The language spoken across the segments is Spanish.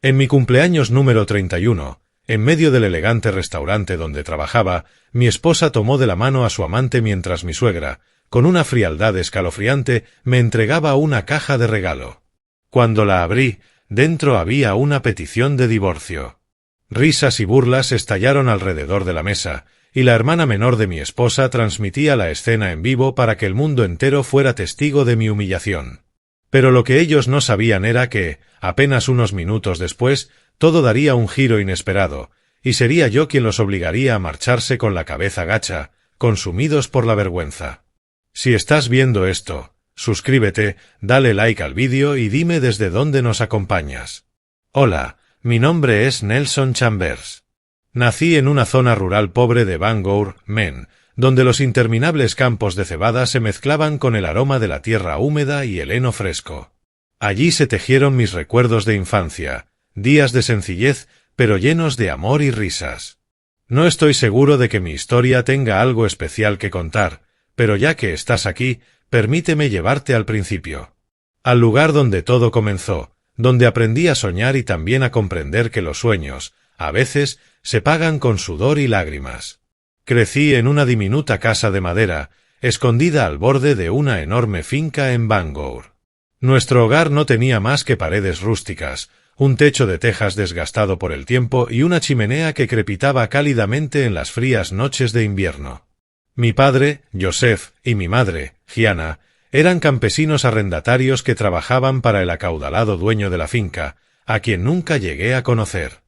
En mi cumpleaños número 31, en medio del elegante restaurante donde trabajaba, mi esposa tomó de la mano a su amante mientras mi suegra, con una frialdad escalofriante, me entregaba una caja de regalo. Cuando la abrí, dentro había una petición de divorcio. Risas y burlas estallaron alrededor de la mesa, y la hermana menor de mi esposa transmitía la escena en vivo para que el mundo entero fuera testigo de mi humillación. Pero lo que ellos no sabían era que, apenas unos minutos después, todo daría un giro inesperado, y sería yo quien los obligaría a marcharse con la cabeza gacha, consumidos por la vergüenza. Si estás viendo esto, suscríbete, dale like al vídeo y dime desde dónde nos acompañas. Hola, mi nombre es Nelson Chambers. Nací en una zona rural pobre de Bangor, Maine, donde los interminables campos de cebada se mezclaban con el aroma de la tierra húmeda y el heno fresco. Allí se tejieron mis recuerdos de infancia, días de sencillez, pero llenos de amor y risas. No estoy seguro de que mi historia tenga algo especial que contar, pero ya que estás aquí, permíteme llevarte al principio. Al lugar donde todo comenzó, donde aprendí a soñar y también a comprender que los sueños, a veces, se pagan con sudor y lágrimas. Crecí en una diminuta casa de madera, escondida al borde de una enorme finca en Bangor. Nuestro hogar no tenía más que paredes rústicas, un techo de tejas desgastado por el tiempo y una chimenea que crepitaba cálidamente en las frías noches de invierno. Mi padre, Joseph, y mi madre, Gianna, eran campesinos arrendatarios que trabajaban para el acaudalado dueño de la finca, a quien nunca llegué a conocer.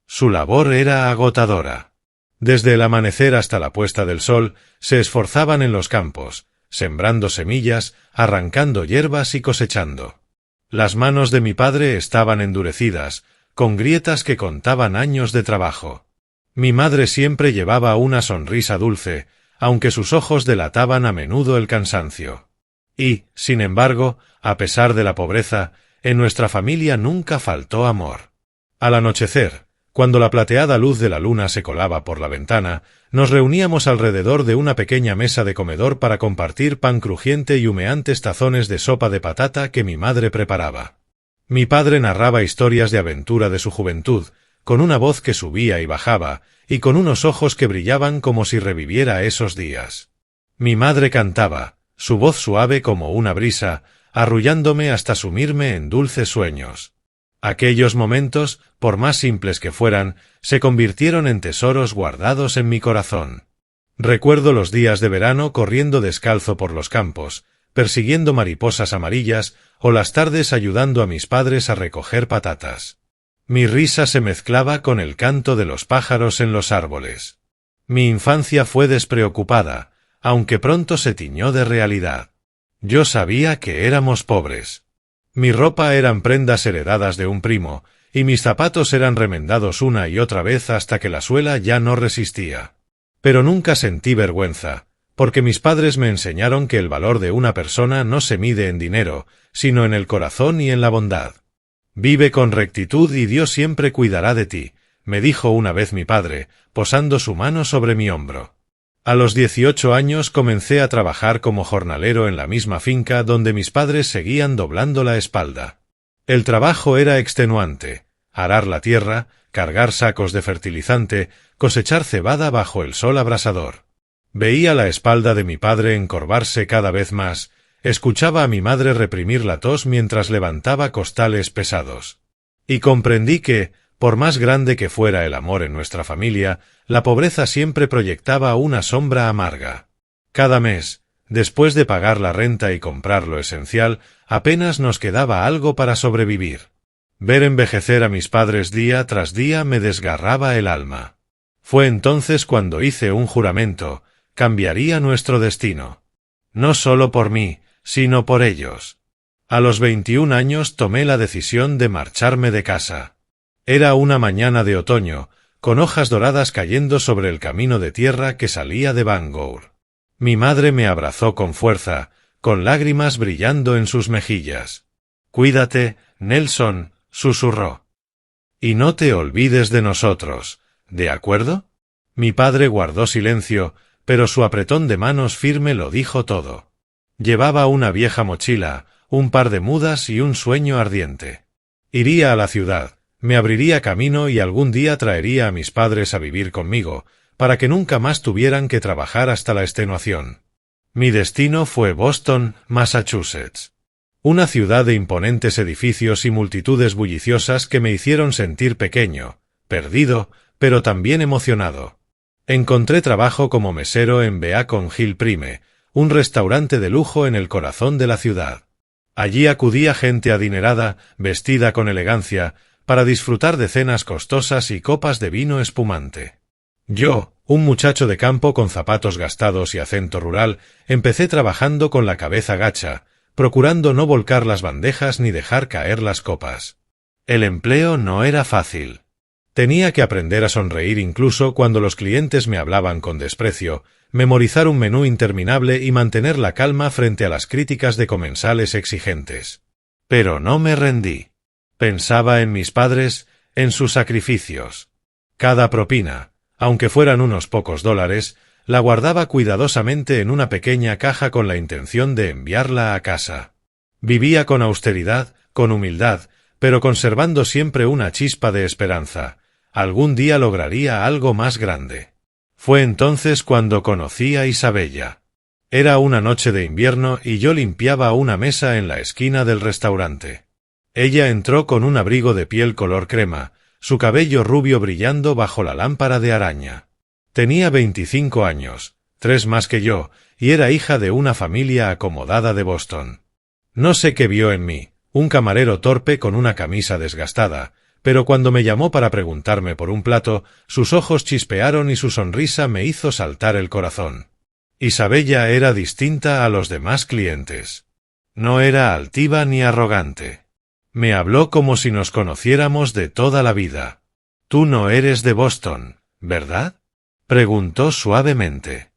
Su labor era agotadora. Desde el amanecer hasta la puesta del sol, se esforzaban en los campos, sembrando semillas, arrancando hierbas y cosechando. Las manos de mi padre estaban endurecidas, con grietas que contaban años de trabajo. Mi madre siempre llevaba una sonrisa dulce, aunque sus ojos delataban a menudo el cansancio. Y, sin embargo, a pesar de la pobreza, en nuestra familia nunca faltó amor. Al anochecer, cuando la plateada luz de la luna se colaba por la ventana, nos reuníamos alrededor de una pequeña mesa de comedor para compartir pan crujiente y humeantes tazones de sopa de patata que mi madre preparaba. Mi padre narraba historias de aventura de su juventud, con una voz que subía y bajaba, y con unos ojos que brillaban como si reviviera esos días. Mi madre cantaba, su voz suave como una brisa, arrullándome hasta sumirme en dulces sueños. Aquellos momentos, por más simples que fueran, se convirtieron en tesoros guardados en mi corazón. Recuerdo los días de verano corriendo descalzo por los campos, persiguiendo mariposas amarillas, o las tardes ayudando a mis padres a recoger patatas. Mi risa se mezclaba con el canto de los pájaros en los árboles. Mi infancia fue despreocupada, aunque pronto se tiñó de realidad. Yo sabía que éramos pobres. Mi ropa eran prendas heredadas de un primo, y mis zapatos eran remendados una y otra vez hasta que la suela ya no resistía. Pero nunca sentí vergüenza, porque mis padres me enseñaron que el valor de una persona no se mide en dinero, sino en el corazón y en la bondad. Vive con rectitud y Dios siempre cuidará de ti, me dijo una vez mi padre, posando su mano sobre mi hombro. A los 18 años comencé a trabajar como jornalero en la misma finca donde mis padres seguían doblando la espalda. El trabajo era extenuante: arar la tierra, cargar sacos de fertilizante, cosechar cebada bajo el sol abrasador. Veía la espalda de mi padre encorvarse cada vez más, escuchaba a mi madre reprimir la tos mientras levantaba costales pesados. Y comprendí que, por más grande que fuera el amor en nuestra familia, la pobreza siempre proyectaba una sombra amarga. Cada mes, después de pagar la renta y comprar lo esencial, apenas nos quedaba algo para sobrevivir. Ver envejecer a mis padres día tras día me desgarraba el alma. Fue entonces cuando hice un juramento: cambiaría nuestro destino. No solo por mí, sino por ellos. A los 21 años tomé la decisión de marcharme de casa. Era una mañana de otoño, con hojas doradas cayendo sobre el camino de tierra que salía de Bangor. Mi madre me abrazó con fuerza, con lágrimas brillando en sus mejillas. «Cuídate, Nelson», susurró. «Y no te olvides de nosotros, ¿de acuerdo?» Mi padre guardó silencio, pero su apretón de manos firme lo dijo todo. Llevaba una vieja mochila, un par de mudas y un sueño ardiente. Iría a la ciudad, Me abriría camino y algún día traería a mis padres a vivir conmigo, para que nunca más tuvieran que trabajar hasta la extenuación. Mi destino fue Boston, Massachusetts. Una ciudad de imponentes edificios y multitudes bulliciosas que me hicieron sentir pequeño, perdido, pero también emocionado. Encontré trabajo como mesero en Beacon Hill Prime, un restaurante de lujo en el corazón de la ciudad. Allí acudía gente adinerada, vestida con elegancia, para disfrutar de cenas costosas y copas de vino espumante. Yo, un muchacho de campo con zapatos gastados y acento rural, empecé trabajando con la cabeza gacha, procurando no volcar las bandejas ni dejar caer las copas. El empleo no era fácil. Tenía que aprender a sonreír incluso cuando los clientes me hablaban con desprecio, memorizar un menú interminable y mantener la calma frente a las críticas de comensales exigentes. Pero no me rendí. Pensaba en mis padres, en sus sacrificios. Cada propina, aunque fueran unos pocos dólares, la guardaba cuidadosamente en una pequeña caja con la intención de enviarla a casa. Vivía con austeridad, con humildad, pero conservando siempre una chispa de esperanza. Algún día lograría algo más grande. Fue entonces cuando conocí a Isabella. Era una noche de invierno y yo limpiaba una mesa en la esquina del restaurante. Ella entró con un abrigo de piel color crema, su cabello rubio brillando bajo la lámpara de araña. Tenía 25 años, 3 más que yo, y era hija de una familia acomodada de Boston. No sé qué vio en mí, un camarero torpe con una camisa desgastada, pero cuando me llamó para preguntarme por un plato, sus ojos chispearon y su sonrisa me hizo saltar el corazón. Isabella era distinta a los demás clientes. No era altiva ni arrogante. Me habló como si nos conociéramos de toda la vida. «Tú no eres de Boston, ¿verdad?», preguntó suavemente.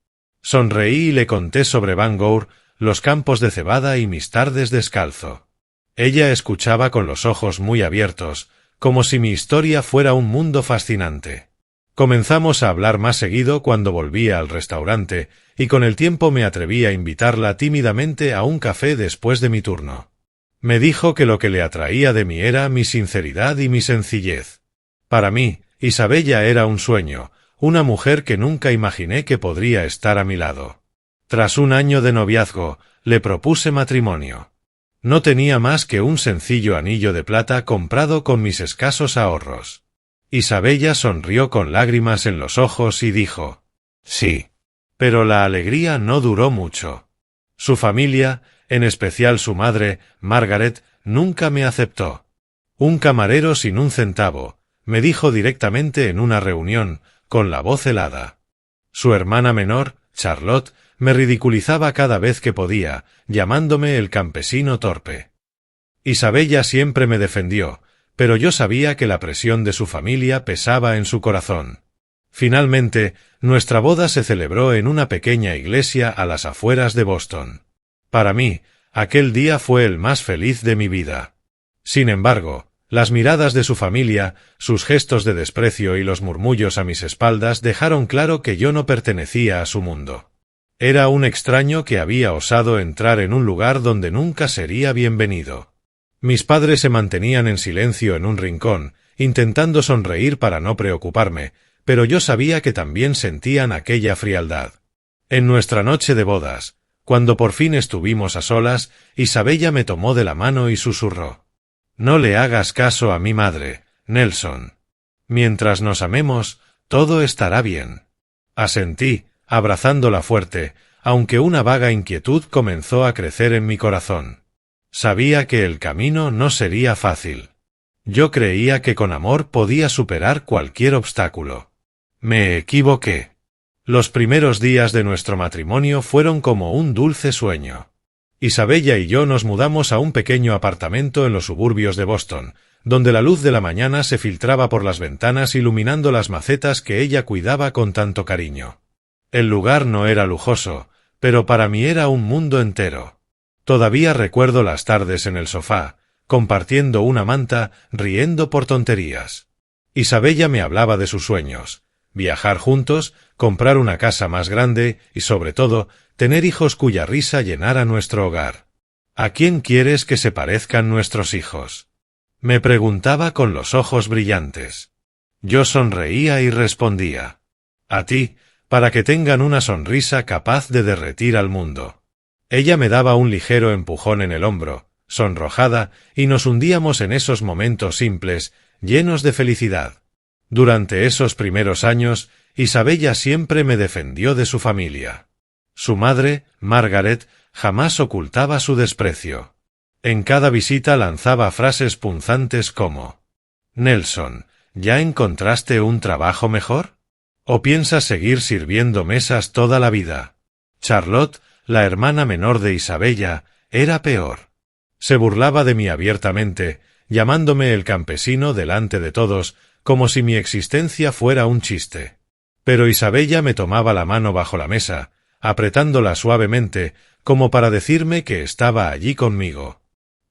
Sonreí y le conté sobre Bangor, los campos de cebada y mis tardes descalzo. Ella escuchaba con los ojos muy abiertos, como si mi historia fuera un mundo fascinante. Comenzamos a hablar más seguido cuando volvía al restaurante, y con el tiempo me atreví a invitarla tímidamente a un café después de mi turno. Me dijo que lo que le atraía de mí era mi sinceridad y mi sencillez. Para mí, Isabella era un sueño, una mujer que nunca imaginé que podría estar a mi lado. Tras un año de noviazgo, le propuse matrimonio. No tenía más que un sencillo anillo de plata comprado con mis escasos ahorros. Isabella sonrió con lágrimas en los ojos y dijo: «Sí». Pero la alegría no duró mucho. Su familia, en especial su madre, Margaret, nunca me aceptó. Un camarero sin un centavo, me dijo directamente en una reunión, con la voz helada. Su hermana menor, Charlotte, me ridiculizaba cada vez que podía, llamándome el campesino torpe. Isabella siempre me defendió, pero yo sabía que la presión de su familia pesaba en su corazón. Finalmente, nuestra boda se celebró en una pequeña iglesia a las afueras de Boston. Para mí, aquel día fue el más feliz de mi vida. Sin embargo, las miradas de su familia, sus gestos de desprecio y los murmullos a mis espaldas dejaron claro que yo no pertenecía a su mundo. Era un extraño que había osado entrar en un lugar donde nunca sería bienvenido. Mis padres se mantenían en silencio en un rincón, intentando sonreír para no preocuparme, pero yo sabía que también sentían aquella frialdad. En nuestra noche de bodas, cuando por fin estuvimos a solas, Isabella me tomó de la mano y susurró: «No le hagas caso a mi madre, Nelson. Mientras nos amemos, todo estará bien». Asentí, abrazándola fuerte, aunque una vaga inquietud comenzó a crecer en mi corazón. Sabía que el camino no sería fácil. Yo creía que con amor podía superar cualquier obstáculo. Me equivoqué. Los primeros días de nuestro matrimonio fueron como un dulce sueño. Isabella y yo nos mudamos a un pequeño apartamento en los suburbios de Boston, donde la luz de la mañana se filtraba por las ventanas iluminando las macetas que ella cuidaba con tanto cariño. El lugar no era lujoso, pero para mí era un mundo entero. Todavía recuerdo las tardes en el sofá, compartiendo una manta, riendo por tonterías. Isabella me hablaba de sus sueños: viajar juntos, comprar una casa más grande y, sobre todo, tener hijos cuya risa llenara nuestro hogar. «¿A quién quieres que se parezcan nuestros hijos?», Me preguntaba con los ojos brillantes. Yo sonreía y respondía. A ti, para que tengan una sonrisa capaz de derretir al mundo. Ella me daba un ligero empujón en el hombro, sonrojada, y nos hundíamos en esos momentos simples, llenos de felicidad. Durante esos primeros años, Isabella siempre me defendió de su familia. Su madre, Margaret, jamás ocultaba su desprecio. En cada visita lanzaba frases punzantes como: «Nelson, ¿ya encontraste un trabajo mejor? ¿O piensas seguir sirviendo mesas toda la vida?» Charlotte, la hermana menor de Isabella, era peor. Se burlaba de mí abiertamente, llamándome el campesino delante de todos, como si mi existencia fuera un chiste. Pero Isabella me tomaba la mano bajo la mesa, apretándola suavemente, como para decirme que estaba allí conmigo.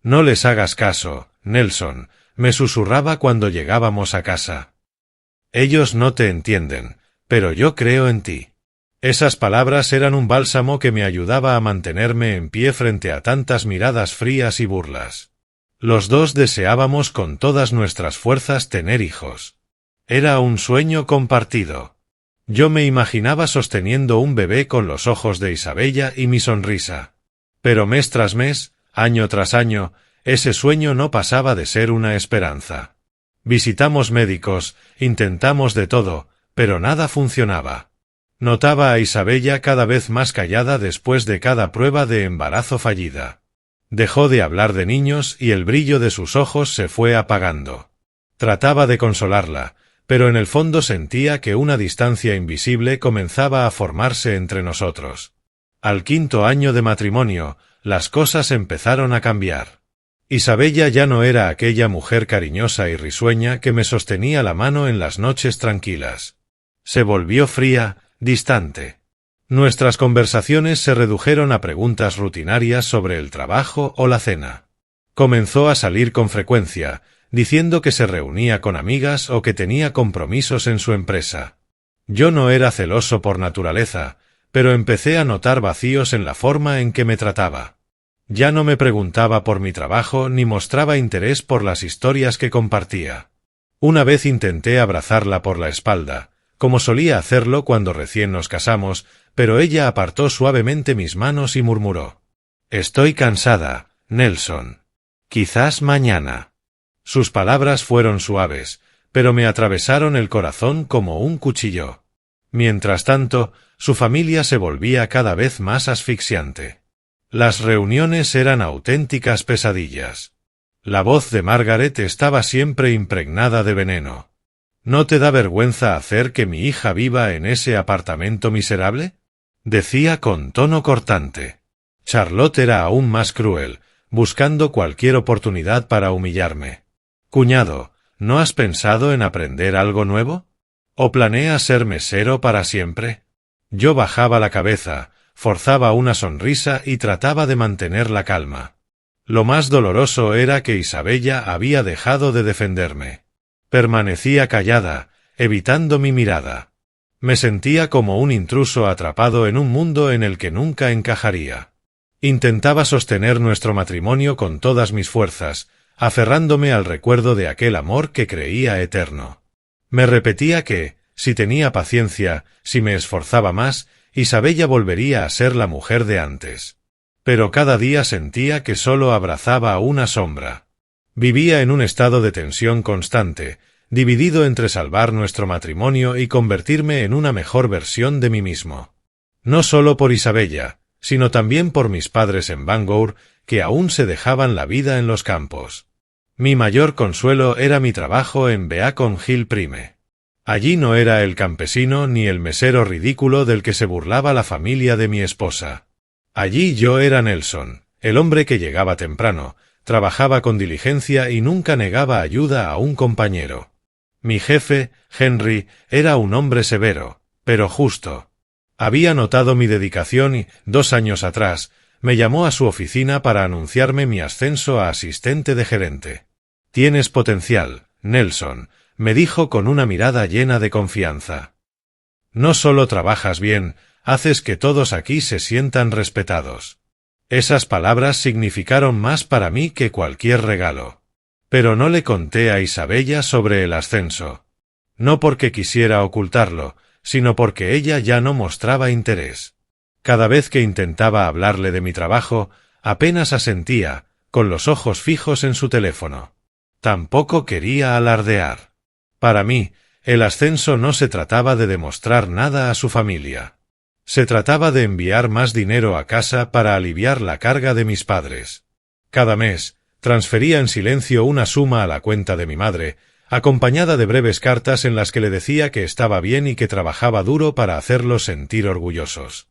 «No les hagas caso, Nelson», me susurraba cuando llegábamos a casa. «Ellos no te entienden, pero yo creo en ti». Esas palabras eran un bálsamo que me ayudaba a mantenerme en pie frente a tantas miradas frías y burlas. Los dos deseábamos con todas nuestras fuerzas tener hijos. Era un sueño compartido. Yo me imaginaba sosteniendo un bebé con los ojos de Isabella y mi sonrisa. Pero mes tras mes, año tras año, ese sueño no pasaba de ser una esperanza. Visitamos médicos, intentamos de todo, pero nada funcionaba. Notaba a Isabella cada vez más callada después de cada prueba de embarazo fallida. Dejó de hablar de niños y el brillo de sus ojos se fue apagando. Trataba de consolarla, pero en el fondo sentía que una distancia invisible comenzaba a formarse entre nosotros. Al 5º año de matrimonio, las cosas empezaron a cambiar. Isabella ya no era aquella mujer cariñosa y risueña que me sostenía la mano en las noches tranquilas. Se volvió fría, distante. Nuestras conversaciones se redujeron a preguntas rutinarias sobre el trabajo o la cena. Comenzó a salir con frecuencia, diciendo que se reunía con amigas o que tenía compromisos en su empresa. Yo no era celoso por naturaleza, pero empecé a notar vacíos en la forma en que me trataba. Ya no me preguntaba por mi trabajo ni mostraba interés por las historias que compartía. Una vez intenté abrazarla por la espalda, como solía hacerlo cuando recién nos casamos, pero ella apartó suavemente mis manos y murmuró: «Estoy cansada, Nelson. Quizás mañana». Sus palabras fueron suaves, pero me atravesaron el corazón como un cuchillo. Mientras tanto, su familia se volvía cada vez más asfixiante. Las reuniones eran auténticas pesadillas. La voz de Margaret estaba siempre impregnada de veneno. «¿No te da vergüenza hacer que mi hija viva en ese apartamento miserable?», decía con tono cortante. Charlotte era aún más cruel, buscando cualquier oportunidad para humillarme. «Cuñado, ¿no has pensado en aprender algo nuevo? ¿O planeas ser mesero para siempre?». Yo bajaba la cabeza, forzaba una sonrisa y trataba de mantener la calma. Lo más doloroso era que Isabella había dejado de defenderme. Permanecía callada, evitando mi mirada. Me sentía como un intruso atrapado en un mundo en el que nunca encajaría. Intentaba sostener nuestro matrimonio con todas mis fuerzas, aferrándome al recuerdo de aquel amor que creía eterno. Me repetía que, si tenía paciencia, si me esforzaba más, Isabella volvería a ser la mujer de antes. Pero cada día sentía que solo abrazaba una sombra. Vivía en un estado de tensión constante, dividido entre salvar nuestro matrimonio y convertirme en una mejor versión de mí mismo. No solo por Isabella, sino también por mis padres en Bangor, que aún se dejaban la vida en los campos. Mi mayor consuelo era mi trabajo en Beacon Hill Prime. Allí no era el campesino ni el mesero ridículo del que se burlaba la familia de mi esposa. Allí yo era Nelson, el hombre que llegaba temprano, trabajaba con diligencia y nunca negaba ayuda a un compañero. Mi jefe, Henry, era un hombre severo, pero justo. Había notado mi dedicación y, 2 años atrás, me llamó a su oficina para anunciarme mi ascenso a asistente de gerente. «Tienes potencial, Nelson», me dijo con una mirada llena de confianza. «No solo trabajas bien, haces que todos aquí se sientan respetados». Esas palabras significaron más para mí que cualquier regalo. Pero no le conté a Isabella sobre el ascenso. No porque quisiera ocultarlo, sino porque ella ya no mostraba interés. Cada vez que intentaba hablarle de mi trabajo, apenas asentía, con los ojos fijos en su teléfono. Tampoco quería alardear. Para mí, el ascenso no se trataba de demostrar nada a su familia. Se trataba de enviar más dinero a casa para aliviar la carga de mis padres. Cada mes, transfería en silencio una suma a la cuenta de mi madre, acompañada de breves cartas en las que le decía que estaba bien y que trabajaba duro para hacerlos sentir orgullosos.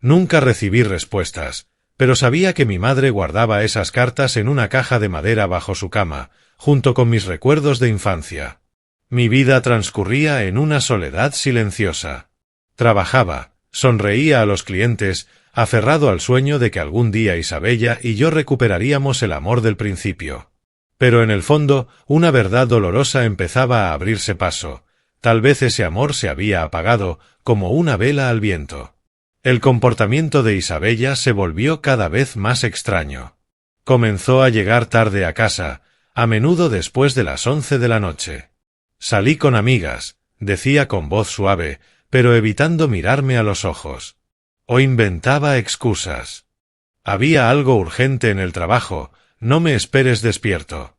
Nunca recibí respuestas, pero sabía que mi madre guardaba esas cartas en una caja de madera bajo su cama, junto con mis recuerdos de infancia. Mi vida transcurría en una soledad silenciosa. Trabajaba, sonreía a los clientes, aferrado al sueño de que algún día Isabella y yo recuperaríamos el amor del principio. Pero en el fondo, una verdad dolorosa empezaba a abrirse paso. Tal vez ese amor se había apagado, como una vela al viento. El comportamiento de Isabella se volvió cada vez más extraño. Comenzó a llegar tarde a casa, a menudo después de las 11 de la noche. Salí con amigas, decía con voz suave, pero evitando mirarme a los ojos. O inventaba excusas. Había algo urgente en el trabajo, no me esperes despierto.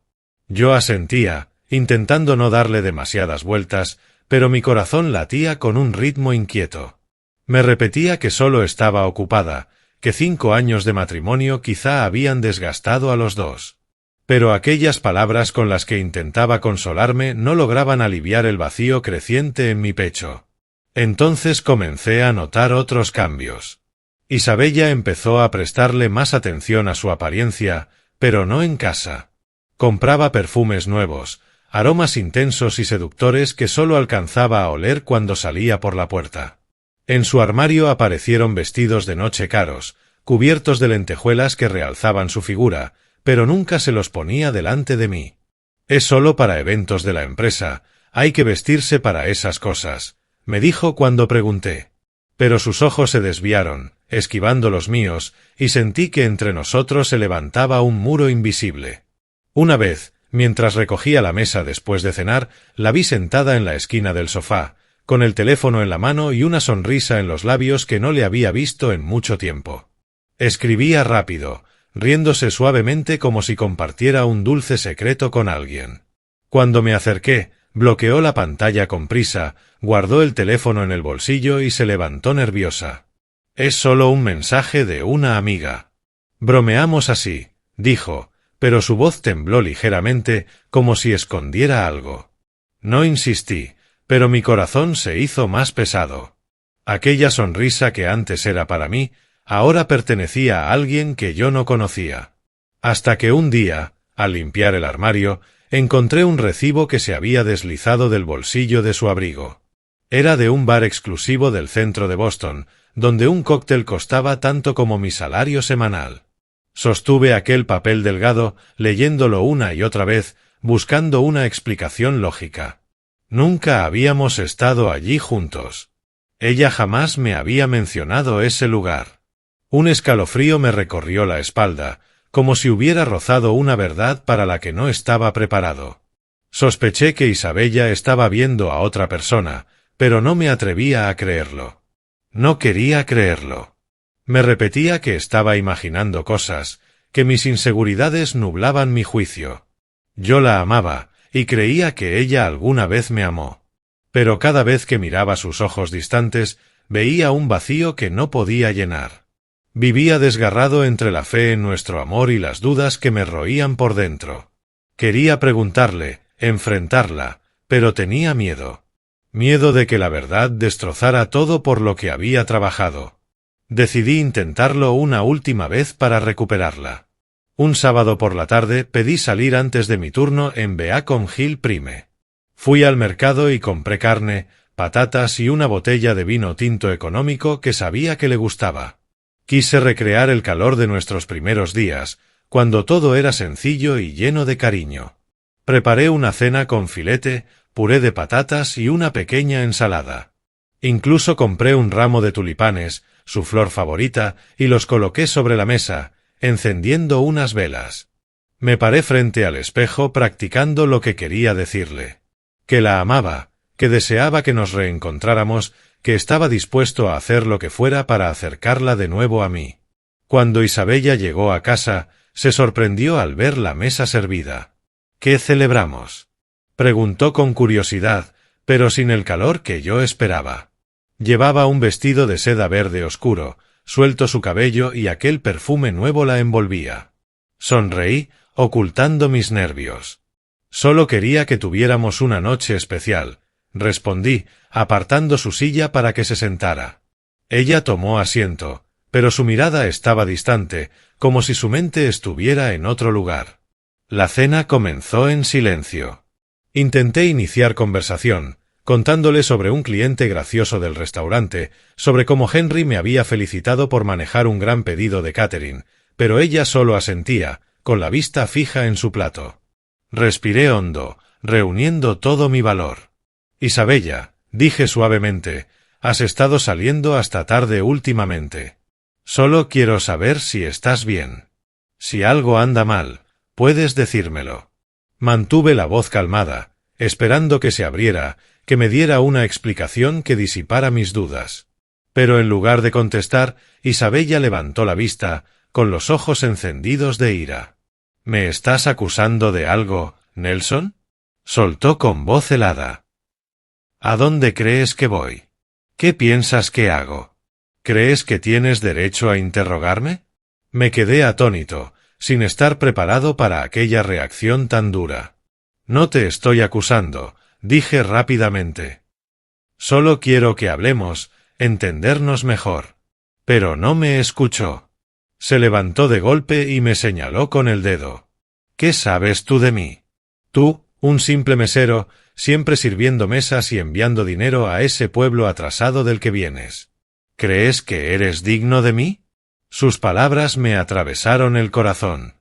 Yo asentía, intentando no darle demasiadas vueltas, pero mi corazón latía con un ritmo inquieto. Me repetía que solo estaba ocupada, que 5 años de matrimonio quizá habían desgastado a los dos. Pero aquellas palabras con las que intentaba consolarme no lograban aliviar el vacío creciente en mi pecho. Entonces comencé a notar otros cambios. Isabella empezó a prestarle más atención a su apariencia, pero no en casa. Compraba perfumes nuevos, aromas intensos y seductores que solo alcanzaba a oler cuando salía por la puerta. En su armario aparecieron vestidos de noche caros, cubiertos de lentejuelas que realzaban su figura, pero nunca se los ponía delante de mí. Es solo para eventos de la empresa, hay que vestirse para esas cosas, me dijo cuando pregunté. Pero sus ojos se desviaron, esquivando los míos, y sentí que entre nosotros se levantaba un muro invisible. Una vez, mientras recogía la mesa después de cenar, la vi sentada en la esquina del sofá, con el teléfono en la mano y una sonrisa en los labios que no le había visto en mucho tiempo. Escribía rápido, riéndose suavemente como si compartiera un dulce secreto con alguien. Cuando me acerqué, bloqueó la pantalla con prisa, guardó el teléfono en el bolsillo y se levantó nerviosa. «Es solo un mensaje de una amiga». «Bromeamos así», dijo, pero su voz tembló ligeramente, como si escondiera algo. No insistí, pero mi corazón se hizo más pesado. Aquella sonrisa que antes era para mí, ahora pertenecía a alguien que yo no conocía. Hasta que un día, al limpiar el armario, encontré un recibo que se había deslizado del bolsillo de su abrigo. Era de un bar exclusivo del centro de Boston, donde un cóctel costaba tanto como mi salario semanal. Sostuve aquel papel delgado, leyéndolo una y otra vez, buscando una explicación lógica. Nunca habíamos estado allí juntos. Ella jamás me había mencionado ese lugar. Un escalofrío me recorrió la espalda, como si hubiera rozado una verdad para la que no estaba preparado. Sospeché que Isabella estaba viendo a otra persona, pero no me atrevía a creerlo. No quería creerlo. Me repetía que estaba imaginando cosas, que mis inseguridades nublaban mi juicio. Yo la amaba, y creía que ella alguna vez me amó. Pero cada vez que miraba sus ojos distantes, veía un vacío que no podía llenar. Vivía desgarrado entre la fe en nuestro amor y las dudas que me roían por dentro. Quería preguntarle, enfrentarla, pero tenía miedo. Miedo de que la verdad destrozara todo por lo que había trabajado. Decidí intentarlo una última vez para recuperarla. Un sábado por la tarde pedí salir antes de mi turno en Beacon Hill Prime. Fui al mercado y compré carne, patatas y una botella de vino tinto económico que sabía que le gustaba. Quise recrear el calor de nuestros primeros días, cuando todo era sencillo y lleno de cariño. Preparé una cena con filete, puré de patatas y una pequeña ensalada. Incluso compré un ramo de tulipanes, su flor favorita, y los coloqué sobre la mesa, encendiendo unas velas. Me paré frente al espejo practicando lo que quería decirle. Que la amaba, que deseaba que nos reencontráramos, que estaba dispuesto a hacer lo que fuera para acercarla de nuevo a mí. Cuando Isabella llegó a casa, se sorprendió al ver la mesa servida. ¿Qué celebramos?, preguntó con curiosidad, pero sin el calor que yo esperaba. Llevaba un vestido de seda verde oscuro, suelto su cabello y aquel perfume nuevo la envolvía. Sonreí, ocultando mis nervios. Solo quería que tuviéramos una noche especial, respondí, apartando su silla para que se sentara. Ella tomó asiento, pero su mirada estaba distante, como si su mente estuviera en otro lugar. La cena comenzó en silencio. Intenté iniciar conversación, contándole sobre un cliente gracioso del restaurante, sobre cómo Henry me había felicitado por manejar un gran pedido de catering, pero ella solo asentía, con la vista fija en su plato. Respiré hondo, reuniendo todo mi valor. Isabella, dije suavemente, has estado saliendo hasta tarde últimamente. Solo quiero saber si estás bien. Si algo anda mal, puedes decírmelo. Mantuve la voz calmada, esperando que se abriera, que me diera una explicación que disipara mis dudas. Pero en lugar de contestar, Isabella levantó la vista, con los ojos encendidos de ira. ¿Me estás acusando de algo, Nelson?, soltó con voz helada. ¿A dónde crees que voy? ¿Qué piensas que hago? ¿Crees que tienes derecho a interrogarme? Me quedé atónito, sin estar preparado para aquella reacción tan dura. No te estoy acusando, dije rápidamente. Solo quiero que hablemos, entendernos mejor. Pero no me escuchó. Se levantó de golpe y me señaló con el dedo. ¿Qué sabes tú de mí? Tú, un simple mesero, siempre sirviendo mesas y enviando dinero a ese pueblo atrasado del que vienes. ¿Crees que eres digno de mí? Sus palabras me atravesaron el corazón.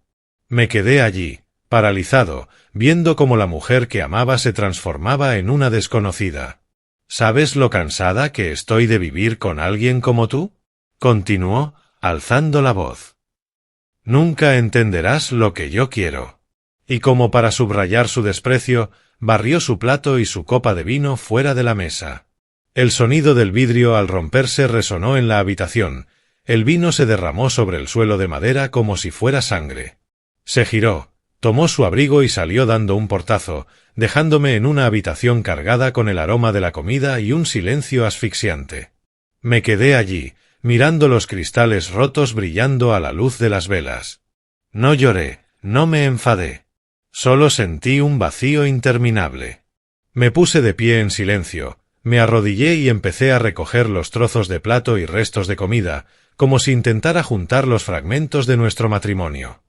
Me quedé allí, paralizado, viendo cómo la mujer que amaba se transformaba en una desconocida. ¿Sabes lo cansada que estoy de vivir con alguien como tú?, continuó, alzando la voz. Nunca entenderás lo que yo quiero. Y como para subrayar su desprecio, barrió su plato y su copa de vino fuera de la mesa. El sonido del vidrio al romperse resonó en la habitación. El vino se derramó sobre el suelo de madera como si fuera sangre. Se giró, tomó su abrigo y salió dando un portazo, dejándome en una habitación cargada con el aroma de la comida y un silencio asfixiante. Me quedé allí, mirando los cristales rotos brillando a la luz de las velas. No lloré, no me enfadé. Solo sentí un vacío interminable. Me puse de pie en silencio, me arrodillé y empecé a recoger los trozos de plato y restos de comida, como si intentara juntar los fragmentos de nuestro matrimonio.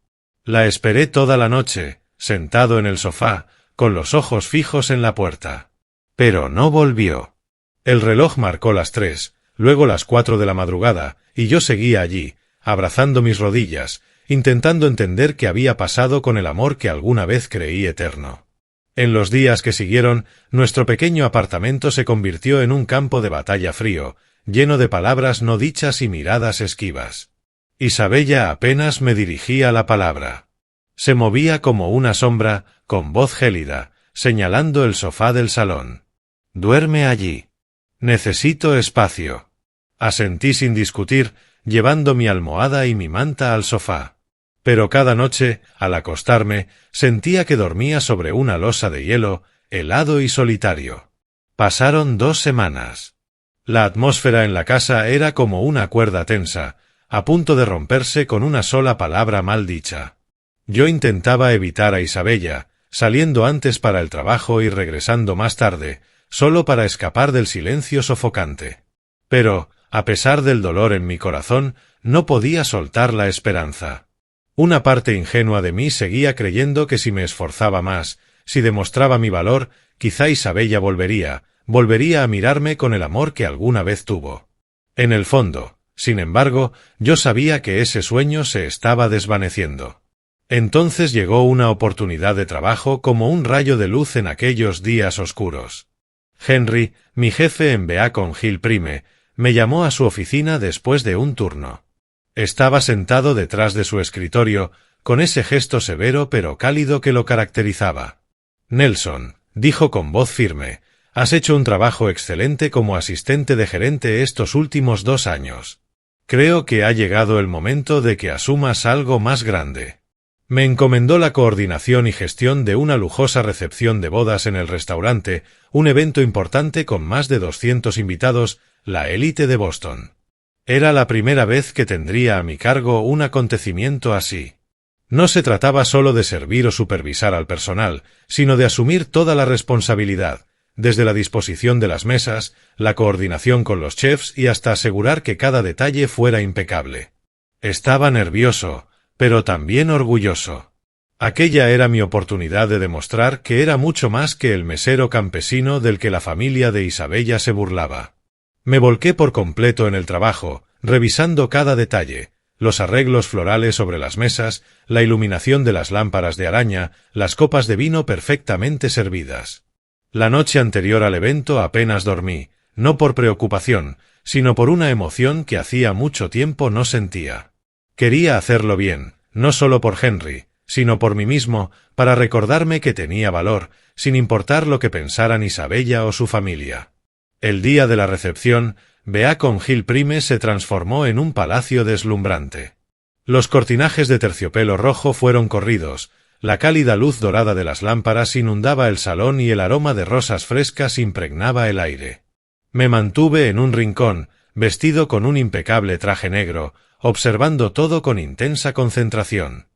La esperé toda la noche, sentado en el sofá, con los ojos fijos en la puerta. Pero no volvió. El reloj marcó las 3, luego las 4 de la madrugada, y yo seguía allí, abrazando mis rodillas, intentando entender qué había pasado con el amor que alguna vez creí eterno. En los días que siguieron, nuestro pequeño apartamento se convirtió en un campo de batalla frío, lleno de palabras no dichas y miradas esquivas. Isabella apenas me dirigía la palabra. Se movía como una sombra, con voz gélida, señalando el sofá del salón. «Duerme allí. Necesito espacio». Asentí sin discutir, llevando mi almohada y mi manta al sofá. Pero cada noche, al acostarme, sentía que dormía sobre una losa de hielo, helado y solitario. Pasaron 2 semanas. La atmósfera en la casa era como una cuerda tensa, a punto de romperse con una sola palabra mal dicha. Yo intentaba evitar a Isabella, saliendo antes para el trabajo y regresando más tarde, solo para escapar del silencio sofocante. Pero, a pesar del dolor en mi corazón, no podía soltar la esperanza. Una parte ingenua de mí seguía creyendo que si me esforzaba más, si demostraba mi valor, quizá Isabella volvería a mirarme con el amor que alguna vez tuvo. En el fondo, sin embargo, yo sabía que ese sueño se estaba desvaneciendo. Entonces llegó una oportunidad de trabajo como un rayo de luz en aquellos días oscuros. Henry, mi jefe en Beacon Hill Prime, me llamó a su oficina después de un turno. Estaba sentado detrás de su escritorio, con ese gesto severo pero cálido que lo caracterizaba. «Nelson», dijo con voz firme, «has hecho un trabajo excelente como asistente de gerente estos últimos 2 años. Creo que ha llegado el momento de que asumas algo más grande». Me encomendó la coordinación y gestión de una lujosa recepción de bodas en el restaurante, un evento importante con más de 200 invitados, la élite de Boston. Era la primera vez que tendría a mi cargo un acontecimiento así. No se trataba solo de servir o supervisar al personal, sino de asumir toda la responsabilidad, desde la disposición de las mesas, la coordinación con los chefs y hasta asegurar que cada detalle fuera impecable. Estaba nervioso, pero también orgulloso. Aquella era mi oportunidad de demostrar que era mucho más que el mesero campesino del que la familia de Isabella se burlaba. Me volqué por completo en el trabajo, revisando cada detalle, los arreglos florales sobre las mesas, la iluminación de las lámparas de araña, las copas de vino perfectamente servidas. La noche anterior al evento apenas dormí, no por preocupación, sino por una emoción que hacía mucho tiempo no sentía. Quería hacerlo bien, no solo por Henry, sino por mí mismo, para recordarme que tenía valor, sin importar lo que pensaran Isabella o su familia. El día de la recepción, Beacon Hill Prime se transformó en un palacio deslumbrante. Los cortinajes de terciopelo rojo fueron corridos, la cálida luz dorada de las lámparas inundaba el salón y el aroma de rosas frescas impregnaba el aire. Me mantuve en un rincón, vestido con un impecable traje negro, observando todo con intensa concentración.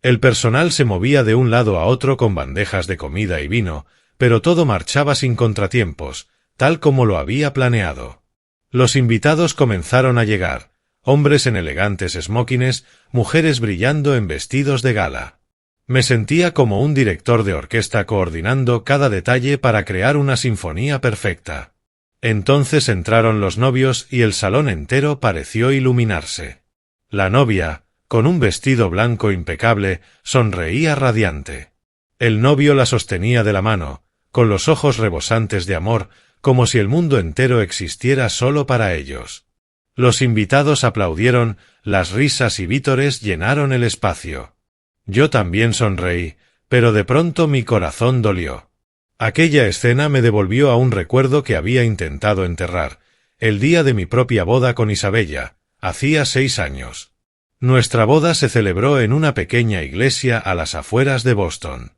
El personal se movía de un lado a otro con bandejas de comida y vino, pero todo marchaba sin contratiempos, tal como lo había planeado. Los invitados comenzaron a llegar, hombres en elegantes smokines, mujeres brillando en vestidos de gala. Me sentía como un director de orquesta coordinando cada detalle para crear una sinfonía perfecta. Entonces entraron los novios y el salón entero pareció iluminarse. La novia, con un vestido blanco impecable, sonreía radiante. El novio la sostenía de la mano, con los ojos rebosantes de amor, como si el mundo entero existiera solo para ellos. Los invitados aplaudieron, las risas y vítores llenaron el espacio. Yo también sonreí, pero de pronto mi corazón dolió. Aquella escena me devolvió a un recuerdo que había intentado enterrar, el día de mi propia boda con Isabella, hacía 6 años. Nuestra boda se celebró en una pequeña iglesia a las afueras de Boston.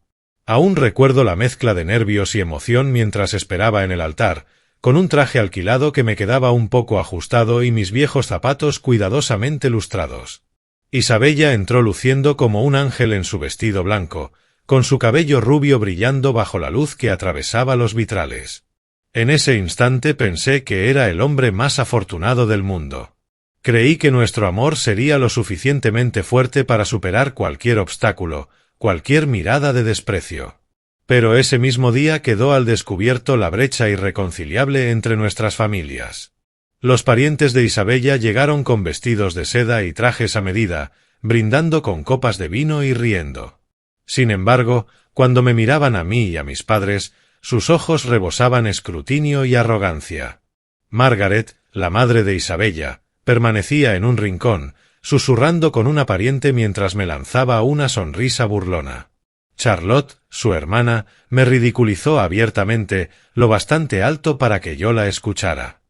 Aún recuerdo la mezcla de nervios y emoción mientras esperaba en el altar, con un traje alquilado que me quedaba un poco ajustado y mis viejos zapatos cuidadosamente lustrados. Isabella entró luciendo como un ángel en su vestido blanco, con su cabello rubio brillando bajo la luz que atravesaba los vitrales. En ese instante pensé que era el hombre más afortunado del mundo. Creí que nuestro amor sería lo suficientemente fuerte para superar cualquier obstáculo, cualquier mirada de desprecio. Pero ese mismo día quedó al descubierto la brecha irreconciliable entre nuestras familias. Los parientes de Isabella llegaron con vestidos de seda y trajes a medida, brindando con copas de vino y riendo. Sin embargo, cuando me miraban a mí y a mis padres, sus ojos rebosaban escrutinio y arrogancia. Margaret, la madre de Isabella, permanecía en un rincón, susurrando con una pariente mientras me lanzaba una sonrisa burlona. Charlotte, su hermana, me ridiculizó abiertamente, lo bastante alto para que yo la escuchara.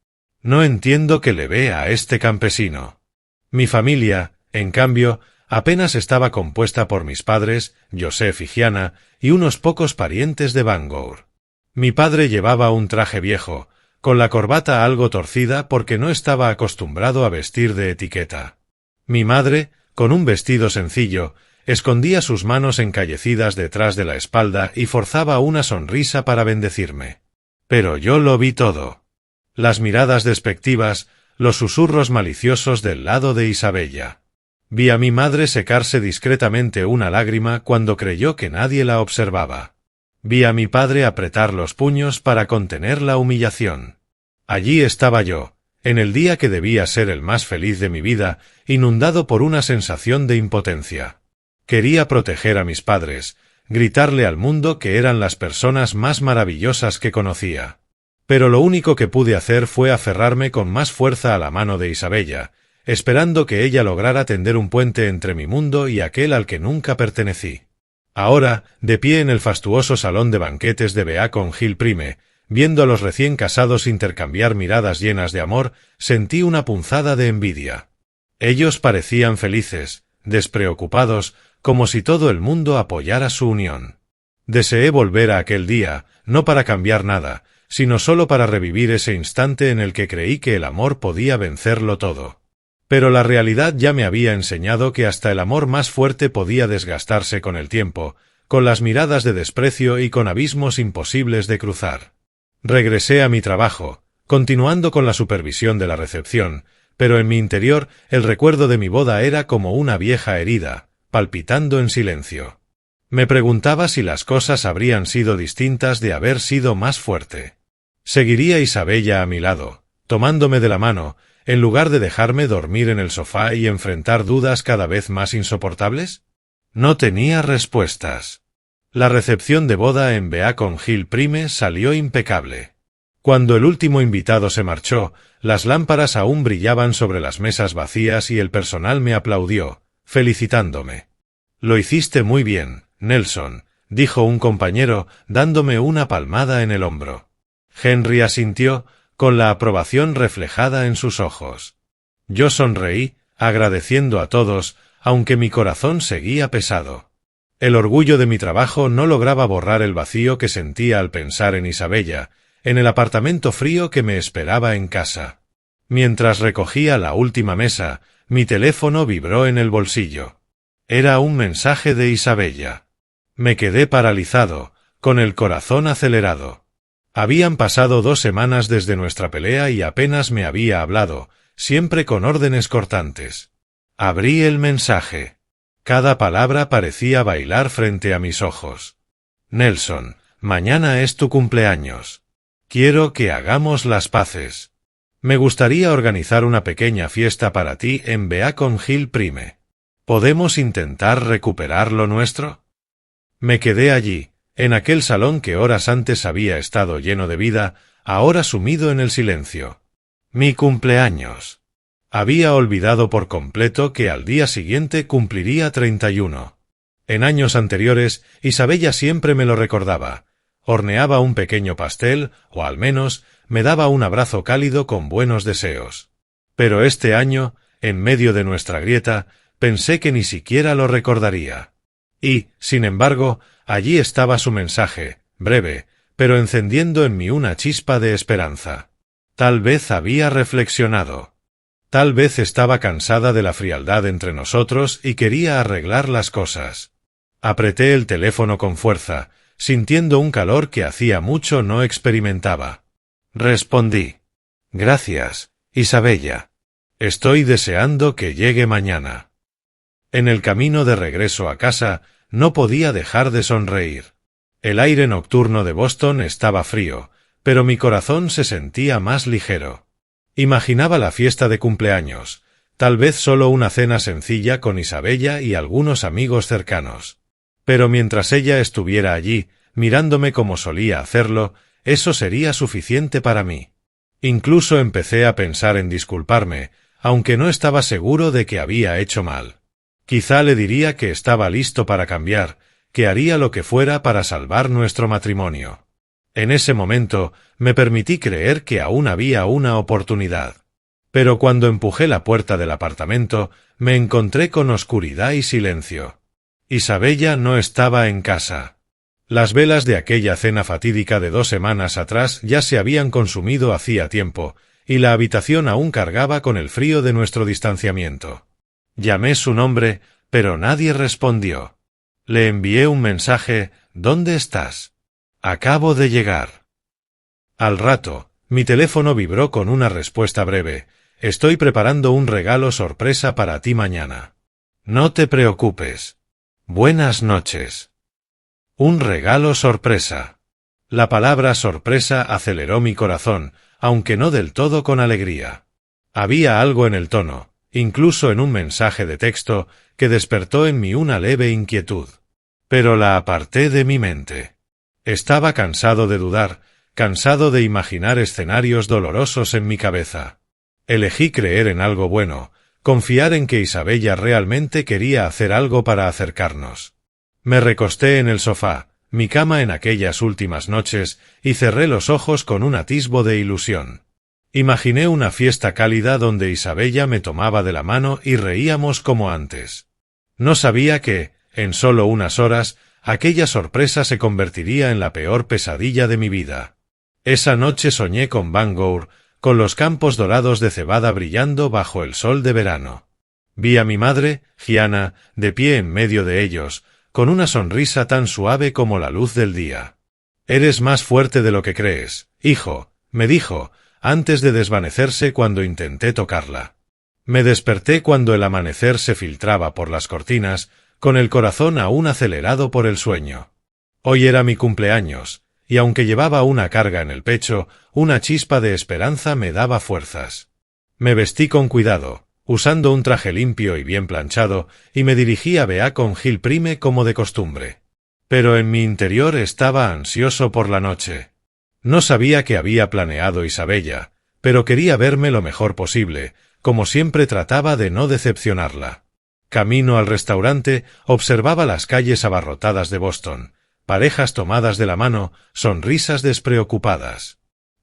No entiendo que le vea a este campesino. Mi familia, en cambio, apenas estaba compuesta por mis padres, Joseph y Gianna, y unos pocos parientes de Bangor. Mi padre llevaba un traje viejo, con la corbata algo torcida porque no estaba acostumbrado a vestir de etiqueta. Mi madre, con un vestido sencillo, escondía sus manos encallecidas detrás de la espalda y forzaba una sonrisa para bendecirme. Pero yo lo vi todo. Las miradas despectivas, los susurros maliciosos del lado de Isabella. Vi a mi madre secarse discretamente una lágrima cuando creyó que nadie la observaba. Vi a mi padre apretar los puños para contener la humillación. Allí estaba yo, en el día que debía ser el más feliz de mi vida, inundado por una sensación de impotencia. Quería proteger a mis padres, gritarle al mundo que eran las personas más maravillosas que conocía. Pero lo único que pude hacer fue aferrarme con más fuerza a la mano de Isabella, esperando que ella lograra tender un puente entre mi mundo y aquel al que nunca pertenecí. Ahora, de pie en el fastuoso salón de banquetes de Beacon Hill Prime, viendo a los recién casados intercambiar miradas llenas de amor, sentí una punzada de envidia. Ellos parecían felices, despreocupados, como si todo el mundo apoyara su unión. Deseé volver a aquel día, no para cambiar nada, sino solo para revivir ese instante en el que creí que el amor podía vencerlo todo. Pero la realidad ya me había enseñado que hasta el amor más fuerte podía desgastarse con el tiempo, con las miradas de desprecio y con abismos imposibles de cruzar. Regresé a mi trabajo, continuando con la supervisión de la recepción, pero en mi interior el recuerdo de mi boda era como una vieja herida, palpitando en silencio. Me preguntaba si las cosas habrían sido distintas de haber sido más fuerte. ¿Seguiría Isabella a mi lado, tomándome de la mano, en lugar de dejarme dormir en el sofá y enfrentar dudas cada vez más insoportables? No tenía respuestas. La recepción de boda en Beacon Hill Prime salió impecable. Cuando el último invitado se marchó, las lámparas aún brillaban sobre las mesas vacías y el personal me aplaudió, felicitándome. «Lo hiciste muy bien, Nelson», dijo un compañero, dándome una palmada en el hombro. Henry asintió, con la aprobación reflejada en sus ojos. Yo sonreí, agradeciendo a todos, aunque mi corazón seguía pesado. El orgullo de mi trabajo no lograba borrar el vacío que sentía al pensar en Isabella, en el apartamento frío que me esperaba en casa. Mientras recogía la última mesa, mi teléfono vibró en el bolsillo. Era un mensaje de Isabella. Me quedé paralizado, con el corazón acelerado. Habían pasado 2 semanas desde nuestra pelea y apenas me había hablado, siempre con órdenes cortantes. Abrí el mensaje. Cada palabra parecía bailar frente a mis ojos. Nelson, mañana es tu cumpleaños. Quiero que hagamos las paces. Me gustaría organizar una pequeña fiesta para ti en Beacon Hill Prime. ¿Podemos intentar recuperar lo nuestro? Me quedé allí, en aquel salón que horas antes había estado lleno de vida, ahora sumido en el silencio. Mi cumpleaños. Había olvidado por completo que al día siguiente cumpliría 31. En años anteriores, Isabella siempre me lo recordaba. Horneaba un pequeño pastel, o al menos, me daba un abrazo cálido con buenos deseos. Pero este año, en medio de nuestra grieta, pensé que ni siquiera lo recordaría. Y, sin embargo, allí estaba su mensaje, breve, pero encendiendo en mí una chispa de esperanza. Tal vez había reflexionado. Tal vez estaba cansada de la frialdad entre nosotros y quería arreglar las cosas. Apreté el teléfono con fuerza, sintiendo un calor que hacía mucho no experimentaba. Respondí. Gracias, Isabella. Estoy deseando que llegue mañana. En el camino de regreso a casa, no podía dejar de sonreír. El aire nocturno de Boston estaba frío, pero mi corazón se sentía más ligero. Imaginaba la fiesta de cumpleaños, tal vez solo una cena sencilla con Isabella y algunos amigos cercanos. Pero mientras ella estuviera allí, mirándome como solía hacerlo, eso sería suficiente para mí. Incluso empecé a pensar en disculparme, aunque no estaba seguro de que había hecho mal. Quizá le diría que estaba listo para cambiar, que haría lo que fuera para salvar nuestro matrimonio. En ese momento me permití creer que aún había una oportunidad. Pero cuando empujé la puerta del apartamento, me encontré con oscuridad y silencio. Isabella no estaba en casa. Las velas de aquella cena fatídica de 2 semanas atrás ya se habían consumido hacía tiempo, y la habitación aún cargaba con el frío de nuestro distanciamiento. Llamé su nombre, pero nadie respondió. Le envié un mensaje, ¿dónde estás? Acabo de llegar. Al rato, mi teléfono vibró con una respuesta breve. Estoy preparando un regalo sorpresa para ti mañana. No te preocupes. Buenas noches. Un regalo sorpresa. La palabra sorpresa aceleró mi corazón, aunque no del todo con alegría. Había algo en el tono, incluso en un mensaje de texto, que despertó en mí una leve inquietud. Pero la aparté de mi mente. Estaba cansado de dudar, cansado de imaginar escenarios dolorosos en mi cabeza. Elegí creer en algo bueno, confiar en que Isabella realmente quería hacer algo para acercarnos. Me recosté en el sofá, mi cama en aquellas últimas noches, y cerré los ojos con un atisbo de ilusión. Imaginé una fiesta cálida donde Isabella me tomaba de la mano y reíamos como antes. No sabía que, en solo unas horas, aquella sorpresa se convertiría en la peor pesadilla de mi vida. Esa noche soñé con Bangor, con los campos dorados de cebada brillando bajo el sol de verano. Vi a mi madre, Gianna, de pie en medio de ellos, con una sonrisa tan suave como la luz del día. «Eres más fuerte de lo que crees, hijo», me dijo, antes de desvanecerse cuando intenté tocarla. Me desperté cuando el amanecer se filtraba por las cortinas, con el corazón aún acelerado por el sueño. Hoy era mi cumpleaños, y aunque llevaba una carga en el pecho, una chispa de esperanza me daba fuerzas. Me vestí con cuidado, usando un traje limpio y bien planchado, y me dirigí a Beacon Hill Prime como de costumbre. Pero en mi interior estaba ansioso por la noche. No sabía qué había planeado Isabella, pero quería verme lo mejor posible, como siempre trataba de no decepcionarla. Camino al restaurante, observaba las calles abarrotadas de Boston, parejas tomadas de la mano, sonrisas despreocupadas.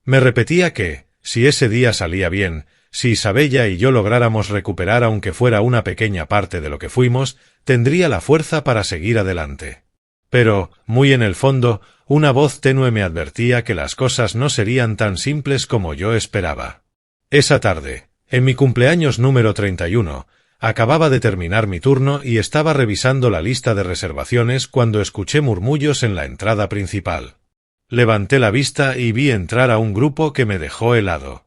Me repetía que, si ese día salía bien, si Isabella y yo lográramos recuperar aunque fuera una pequeña parte de lo que fuimos, tendría la fuerza para seguir adelante. Pero, muy en el fondo, una voz tenue me advertía que las cosas no serían tan simples como yo esperaba. Esa tarde, en mi cumpleaños número 31, acababa de terminar mi turno y estaba revisando la lista de reservaciones cuando escuché murmullos en la entrada principal. Levanté la vista y vi entrar a un grupo que me dejó helado.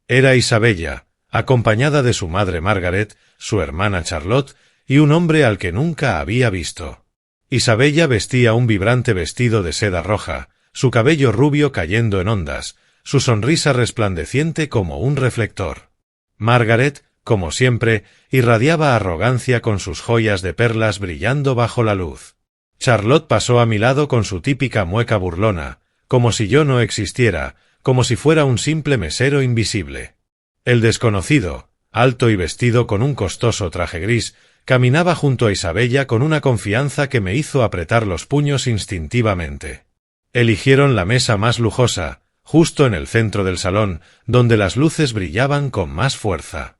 Era Isabella, acompañada de su madre Margaret, su hermana Charlotte y un hombre al que nunca había visto. Isabella vestía un vibrante vestido de seda roja, su cabello rubio cayendo en ondas, su sonrisa resplandeciente como un reflector. Margaret, como siempre, irradiaba arrogancia con sus joyas de perlas brillando bajo la luz. Charlotte pasó a mi lado con su típica mueca burlona, como si yo no existiera, como si fuera un simple mesero invisible. El desconocido, alto y vestido con un costoso traje gris, caminaba junto a Isabella con una confianza que me hizo apretar los puños instintivamente. Eligieron la mesa más lujosa, justo en el centro del salón, donde las luces brillaban con más fuerza.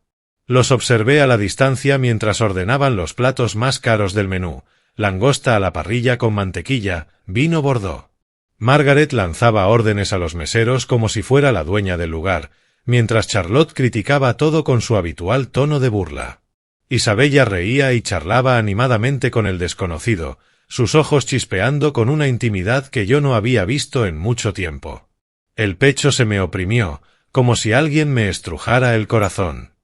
Los observé a la distancia mientras ordenaban los platos más caros del menú, langosta a la parrilla con mantequilla, vino bordó. Margaret lanzaba órdenes a los meseros como si fuera la dueña del lugar, mientras Charlotte criticaba todo con su habitual tono de burla. Isabella reía y charlaba animadamente con el desconocido, sus ojos chispeando con una intimidad que yo no había visto en mucho tiempo. El pecho se me oprimió, como si alguien me estrujara el corazón.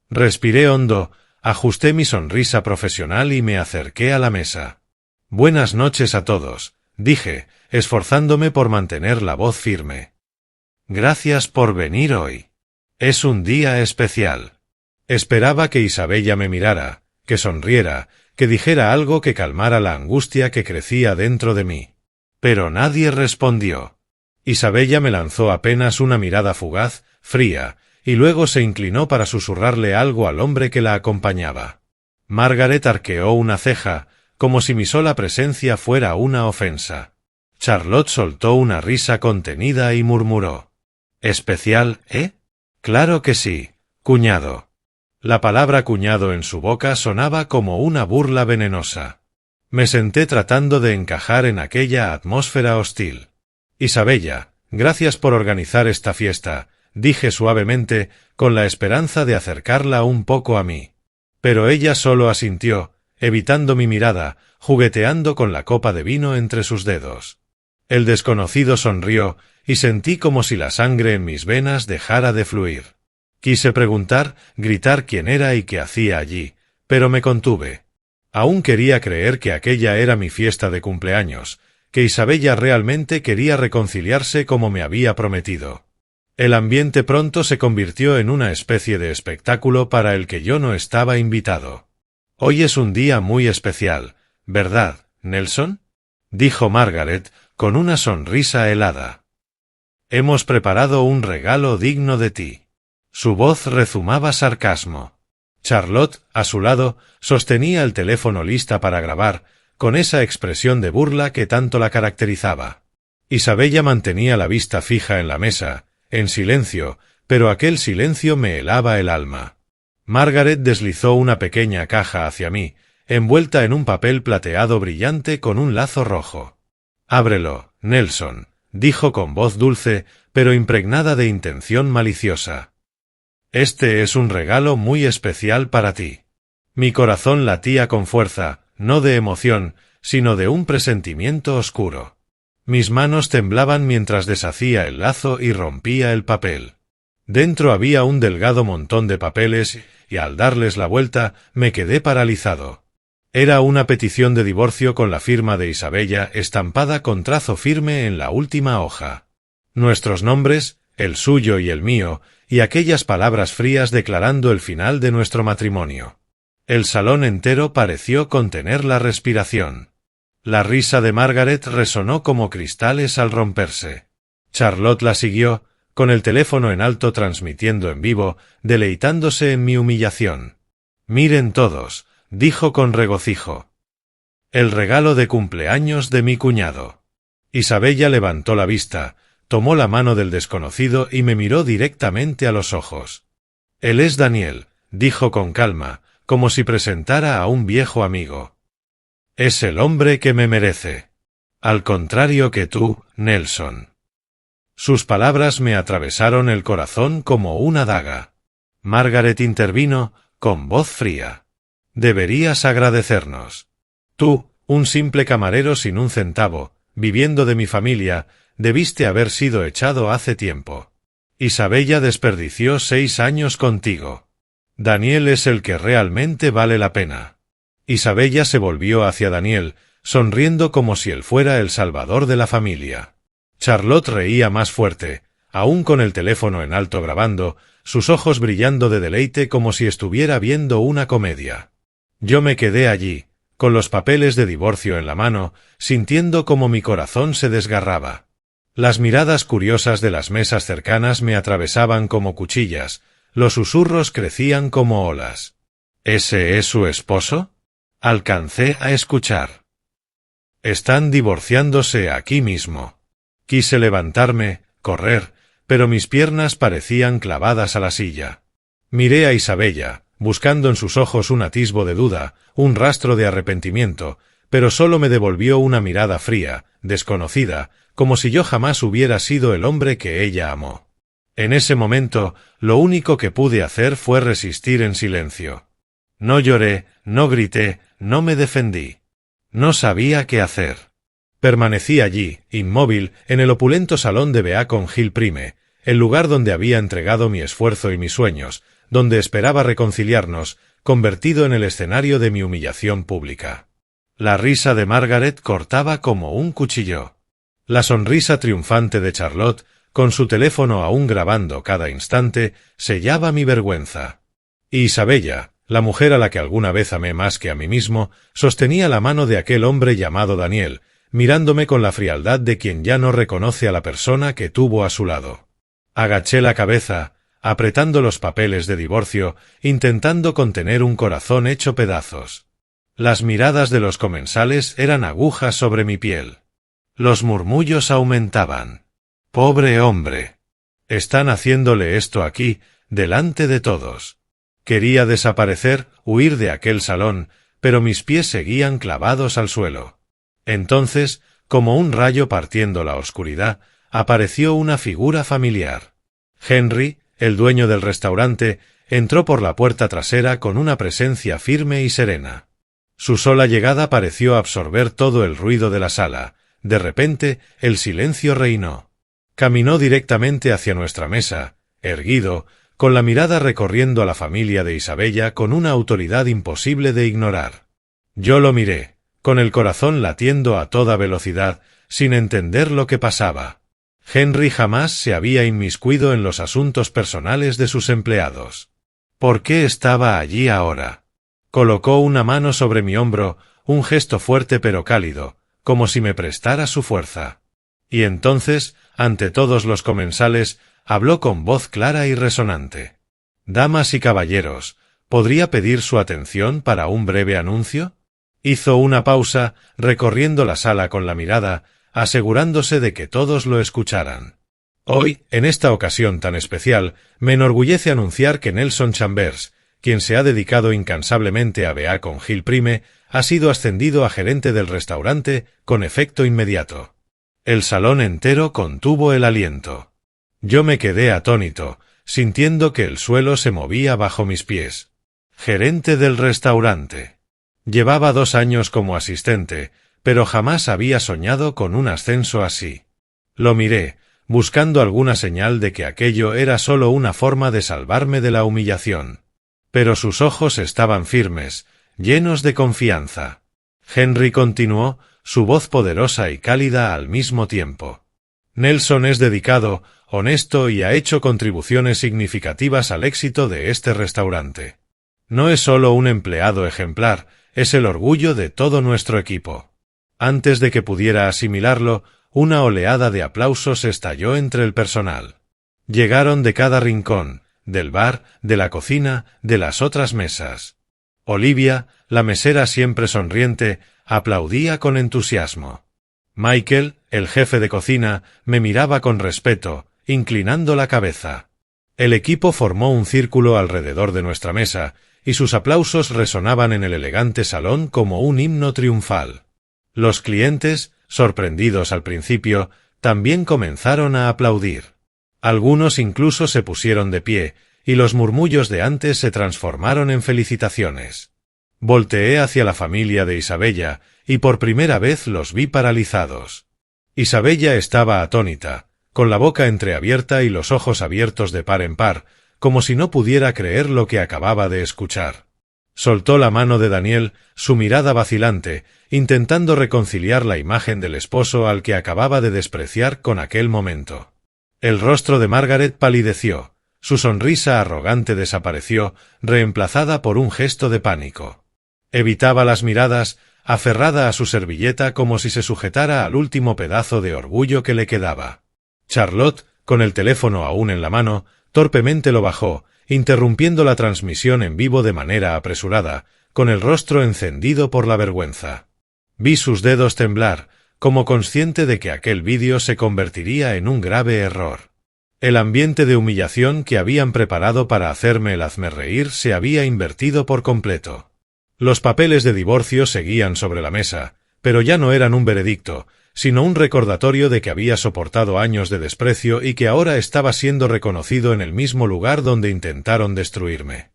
Respiré hondo, ajusté mi sonrisa profesional y me acerqué a la mesa. «Buenas noches a todos», dije, esforzándome por mantener la voz firme. «Gracias por venir hoy. Es un día especial». Esperaba que Isabella me mirara, que sonriera, que dijera algo que calmara la angustia que crecía dentro de mí. Pero nadie respondió. Isabella me lanzó apenas una mirada fugaz, fría, y luego se inclinó para susurrarle algo al hombre que la acompañaba. Margaret arqueó una ceja, como si mi sola presencia fuera una ofensa. Charlotte soltó una risa contenida y murmuró: «¿Especial, eh? Claro que sí, cuñado». La palabra cuñado en su boca sonaba como una burla venenosa. Me senté tratando de encajar en aquella atmósfera hostil. «Isabella, gracias por organizar esta fiesta», dije suavemente, con la esperanza de acercarla un poco a mí. Pero ella solo asintió, evitando mi mirada, jugueteando con la copa de vino entre sus dedos. El desconocido sonrió, y sentí como si la sangre en mis venas dejara de fluir. Quise preguntar, gritar quién era y qué hacía allí, pero me contuve. Aún quería creer que aquella era mi fiesta de cumpleaños, que Isabella realmente quería reconciliarse como me había prometido. El ambiente pronto se convirtió en una especie de espectáculo para el que yo no estaba invitado. «Hoy es un día muy especial, ¿verdad, Nelson?», dijo Margaret, con una sonrisa helada. «Hemos preparado un regalo digno de ti». Su voz rezumaba sarcasmo. Charlotte, a su lado, sostenía el teléfono lista para grabar, con esa expresión de burla que tanto la caracterizaba. Isabella mantenía la vista fija en la mesa, en silencio, pero aquel silencio me helaba el alma. Margaret deslizó una pequeña caja hacia mí, envuelta en un papel plateado brillante con un lazo rojo. «Ábrelo, Nelson», dijo con voz dulce, pero impregnada de intención maliciosa. «Este es un regalo muy especial para ti». Mi corazón latía con fuerza, no de emoción, sino de un presentimiento oscuro. Mis manos temblaban mientras deshacía el lazo y rompía el papel. Dentro había un delgado montón de papeles y al darles la vuelta me quedé paralizado. Era una petición de divorcio con la firma de Isabella estampada con trazo firme en la última hoja. Nuestros nombres, el suyo y el mío, y aquellas palabras frías declarando el final de nuestro matrimonio. El salón entero pareció contener la respiración. La risa de Margaret resonó como cristales al romperse. Charlotte la siguió, con el teléfono en alto transmitiendo en vivo, deleitándose en mi humillación. «Miren todos», dijo con regocijo. «El regalo de cumpleaños de mi cuñado». Isabella levantó la vista, tomó la mano del desconocido y me miró directamente a los ojos. «Él es Daniel», dijo con calma, como si presentara a un viejo amigo. «Es el hombre que me merece. Al contrario que tú, Nelson». Sus palabras me atravesaron el corazón como una daga. Margaret intervino, con voz fría. «Deberías agradecernos. Tú, un simple camarero sin un centavo, viviendo de mi familia, debiste haber sido echado hace tiempo. Isabella desperdició 6 años contigo. Daniel es el que realmente vale la pena». Isabella se volvió hacia Daniel, sonriendo como si él fuera el salvador de la familia. Charlotte reía más fuerte, aún con el teléfono en alto grabando, sus ojos brillando de deleite como si estuviera viendo una comedia. Yo me quedé allí, con los papeles de divorcio en la mano, sintiendo como mi corazón se desgarraba. Las miradas curiosas de las mesas cercanas me atravesaban como cuchillas, los susurros crecían como olas. «¿Ese es su esposo?», alcancé a escuchar. «Están divorciándose aquí mismo». Quise levantarme, correr, pero mis piernas parecían clavadas a la silla. Miré a Isabella, buscando en sus ojos un atisbo de duda, un rastro de arrepentimiento, pero solo me devolvió una mirada fría, desconocida, como si yo jamás hubiera sido el hombre que ella amó. En ese momento, lo único que pude hacer fue resistir en silencio. No lloré, no grité, no me defendí. No sabía qué hacer. Permanecí allí, inmóvil, en el opulento salón de Beacon Hill Prime, el lugar donde había entregado mi esfuerzo y mis sueños, donde esperaba reconciliarnos, convertido en el escenario de mi humillación pública. La risa de Margaret cortaba como un cuchillo. La sonrisa triunfante de Charlotte, con su teléfono aún grabando cada instante, sellaba mi vergüenza. Y Isabella, la mujer a la que alguna vez amé más que a mí mismo, sostenía la mano de aquel hombre llamado Daniel, mirándome con la frialdad de quien ya no reconoce a la persona que tuvo a su lado. Agaché la cabeza, apretando los papeles de divorcio, intentando contener un corazón hecho pedazos. Las miradas de los comensales eran agujas sobre mi piel. Los murmullos aumentaban. «Pobre hombre. Están haciéndole esto aquí, delante de todos». Quería desaparecer, huir de aquel salón, pero mis pies seguían clavados al suelo. Entonces, como un rayo partiendo la oscuridad, apareció una figura familiar. Henry, el dueño del restaurante, entró por la puerta trasera con una presencia firme y serena. Su sola llegada pareció absorber todo el ruido de la sala. De repente, el silencio reinó. Caminó directamente hacia nuestra mesa, erguido, con la mirada recorriendo a la familia de Isabella con una autoridad imposible de ignorar. Yo lo miré, con el corazón latiendo a toda velocidad, sin entender lo que pasaba. Henry jamás se había inmiscuido en los asuntos personales de sus empleados. ¿Por qué estaba allí ahora? Colocó una mano sobre mi hombro, un gesto fuerte pero cálido, como si me prestara su fuerza. Y entonces, ante todos los comensales, habló con voz clara y resonante. «Damas y caballeros, ¿Podría pedir su atención para un breve anuncio? Hizo una pausa, recorriendo la sala con la mirada, asegurándose de que todos lo escucharan. Hoy, en esta ocasión tan especial, me enorgullece anunciar que Nelson Chambers, quien se ha dedicado incansablemente a Bear con Gil Prime, ha sido ascendido a gerente del restaurante con efecto inmediato. El salón entero contuvo el aliento. Yo me quedé atónito, sintiendo que el suelo se movía bajo mis pies. Gerente del restaurante. Llevaba 2 años como asistente, pero jamás había soñado con un ascenso así. Lo miré, buscando alguna señal de que aquello era solo una forma de salvarme de la humillación. Pero sus ojos estaban firmes, llenos de confianza. Henry continuó, su voz poderosa y cálida al mismo tiempo. Nelson es dedicado, honesto y ha hecho contribuciones significativas al éxito de este restaurante. No es solo un empleado ejemplar, es el orgullo de todo nuestro equipo. Antes de que pudiera asimilarlo, una oleada de aplausos estalló entre el personal. Llegaron de cada rincón, del bar, de la cocina, de las otras mesas. Olivia, la mesera siempre sonriente, aplaudía con entusiasmo. Michael, el jefe de cocina, me miraba con respeto, inclinando la cabeza. El equipo formó un círculo alrededor de nuestra mesa, y sus aplausos resonaban en el elegante salón como un himno triunfal. Los clientes, sorprendidos al principio, también comenzaron a aplaudir. Algunos incluso se pusieron de pie, y los murmullos de antes se transformaron en felicitaciones. Volteé hacia la familia de Isabella, y por primera vez los vi paralizados. Isabella estaba atónita, con la boca entreabierta y los ojos abiertos de par en par, como si no pudiera creer lo que acababa de escuchar. Soltó la mano de Daniel, su mirada vacilante, intentando reconciliar la imagen del esposo al que acababa de despreciar con aquel momento. El rostro de Margaret palideció, su sonrisa arrogante desapareció, reemplazada por un gesto de pánico. Evitaba las miradas, aferrada a su servilleta como si se sujetara al último pedazo de orgullo que le quedaba. Charlotte, con el teléfono aún en la mano, torpemente lo bajó, interrumpiendo la transmisión en vivo de manera apresurada, con el rostro encendido por la vergüenza. Vi sus dedos temblar, como consciente de que aquel vídeo se convertiría en un grave error. El ambiente de humillación que habían preparado para hacerme el hazmerreír se había invertido por completo. Los papeles de divorcio seguían sobre la mesa, pero ya no eran un veredicto, sino un recordatorio de que había soportado años de desprecio y que ahora estaba siendo reconocido en el mismo lugar donde intentaron destruirme.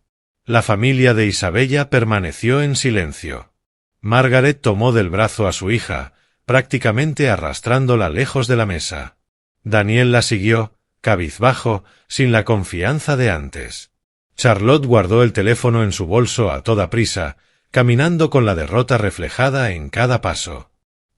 La familia de Isabella permaneció en silencio. Margaret tomó del brazo a su hija, prácticamente arrastrándola lejos de la mesa. Daniel la siguió, cabizbajo, sin la confianza de antes. Charlotte guardó el teléfono en su bolso a toda prisa, caminando con la derrota reflejada en cada paso.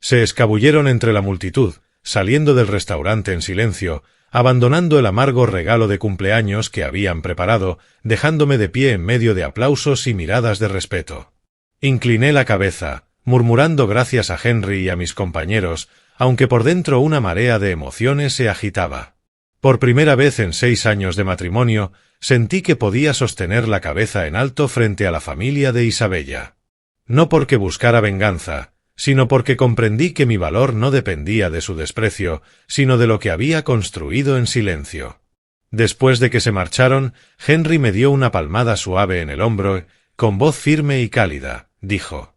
Se escabulleron entre la multitud, saliendo del restaurante en silencio, abandonando el amargo regalo de cumpleaños que habían preparado, dejándome de pie en medio de aplausos y miradas de respeto. Incliné la cabeza, murmurando gracias a Henry y a mis compañeros, aunque por dentro una marea de emociones se agitaba. Por primera vez en 6 años de matrimonio, sentí que podía sostener la cabeza en alto frente a la familia de Isabella. No porque buscara venganza, sino porque comprendí que mi valor no dependía de su desprecio, sino de lo que había construido en silencio. Después de que se marcharon, Henry me dio una palmada suave en el hombro, con voz firme y cálida, dijo: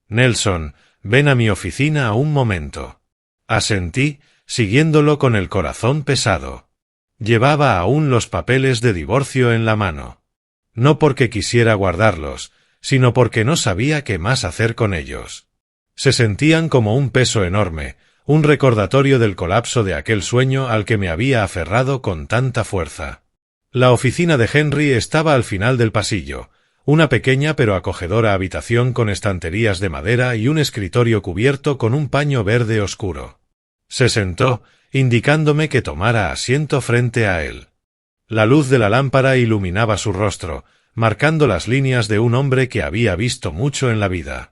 «Nelson, ven a mi oficina un momento». Asentí, siguiéndolo con el corazón pesado. Llevaba aún los papeles de divorcio en la mano. No porque quisiera guardarlos, sino porque no sabía qué más hacer con ellos. Se sentían como un peso enorme, un recordatorio del colapso de aquel sueño al que me había aferrado con tanta fuerza. La oficina de Henry estaba al final del pasillo, una pequeña pero acogedora habitación con estanterías de madera y un escritorio cubierto con un paño verde oscuro. Se sentó, indicándome que tomara asiento frente a él. La luz de la lámpara iluminaba su rostro, marcando las líneas de un hombre que había visto mucho en la vida.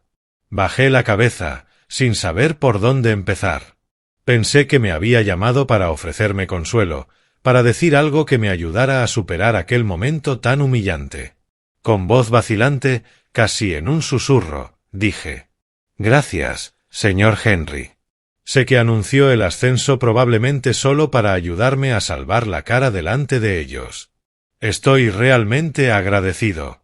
Bajé la cabeza, sin saber por dónde empezar. Pensé que me había llamado para ofrecerme consuelo, para decir algo que me ayudara a superar aquel momento tan humillante. Con voz vacilante, casi en un susurro, dije: «Gracias, señor Henry». Sé que anunció el ascenso probablemente solo para ayudarme a salvar la cara delante de ellos. Estoy realmente agradecido.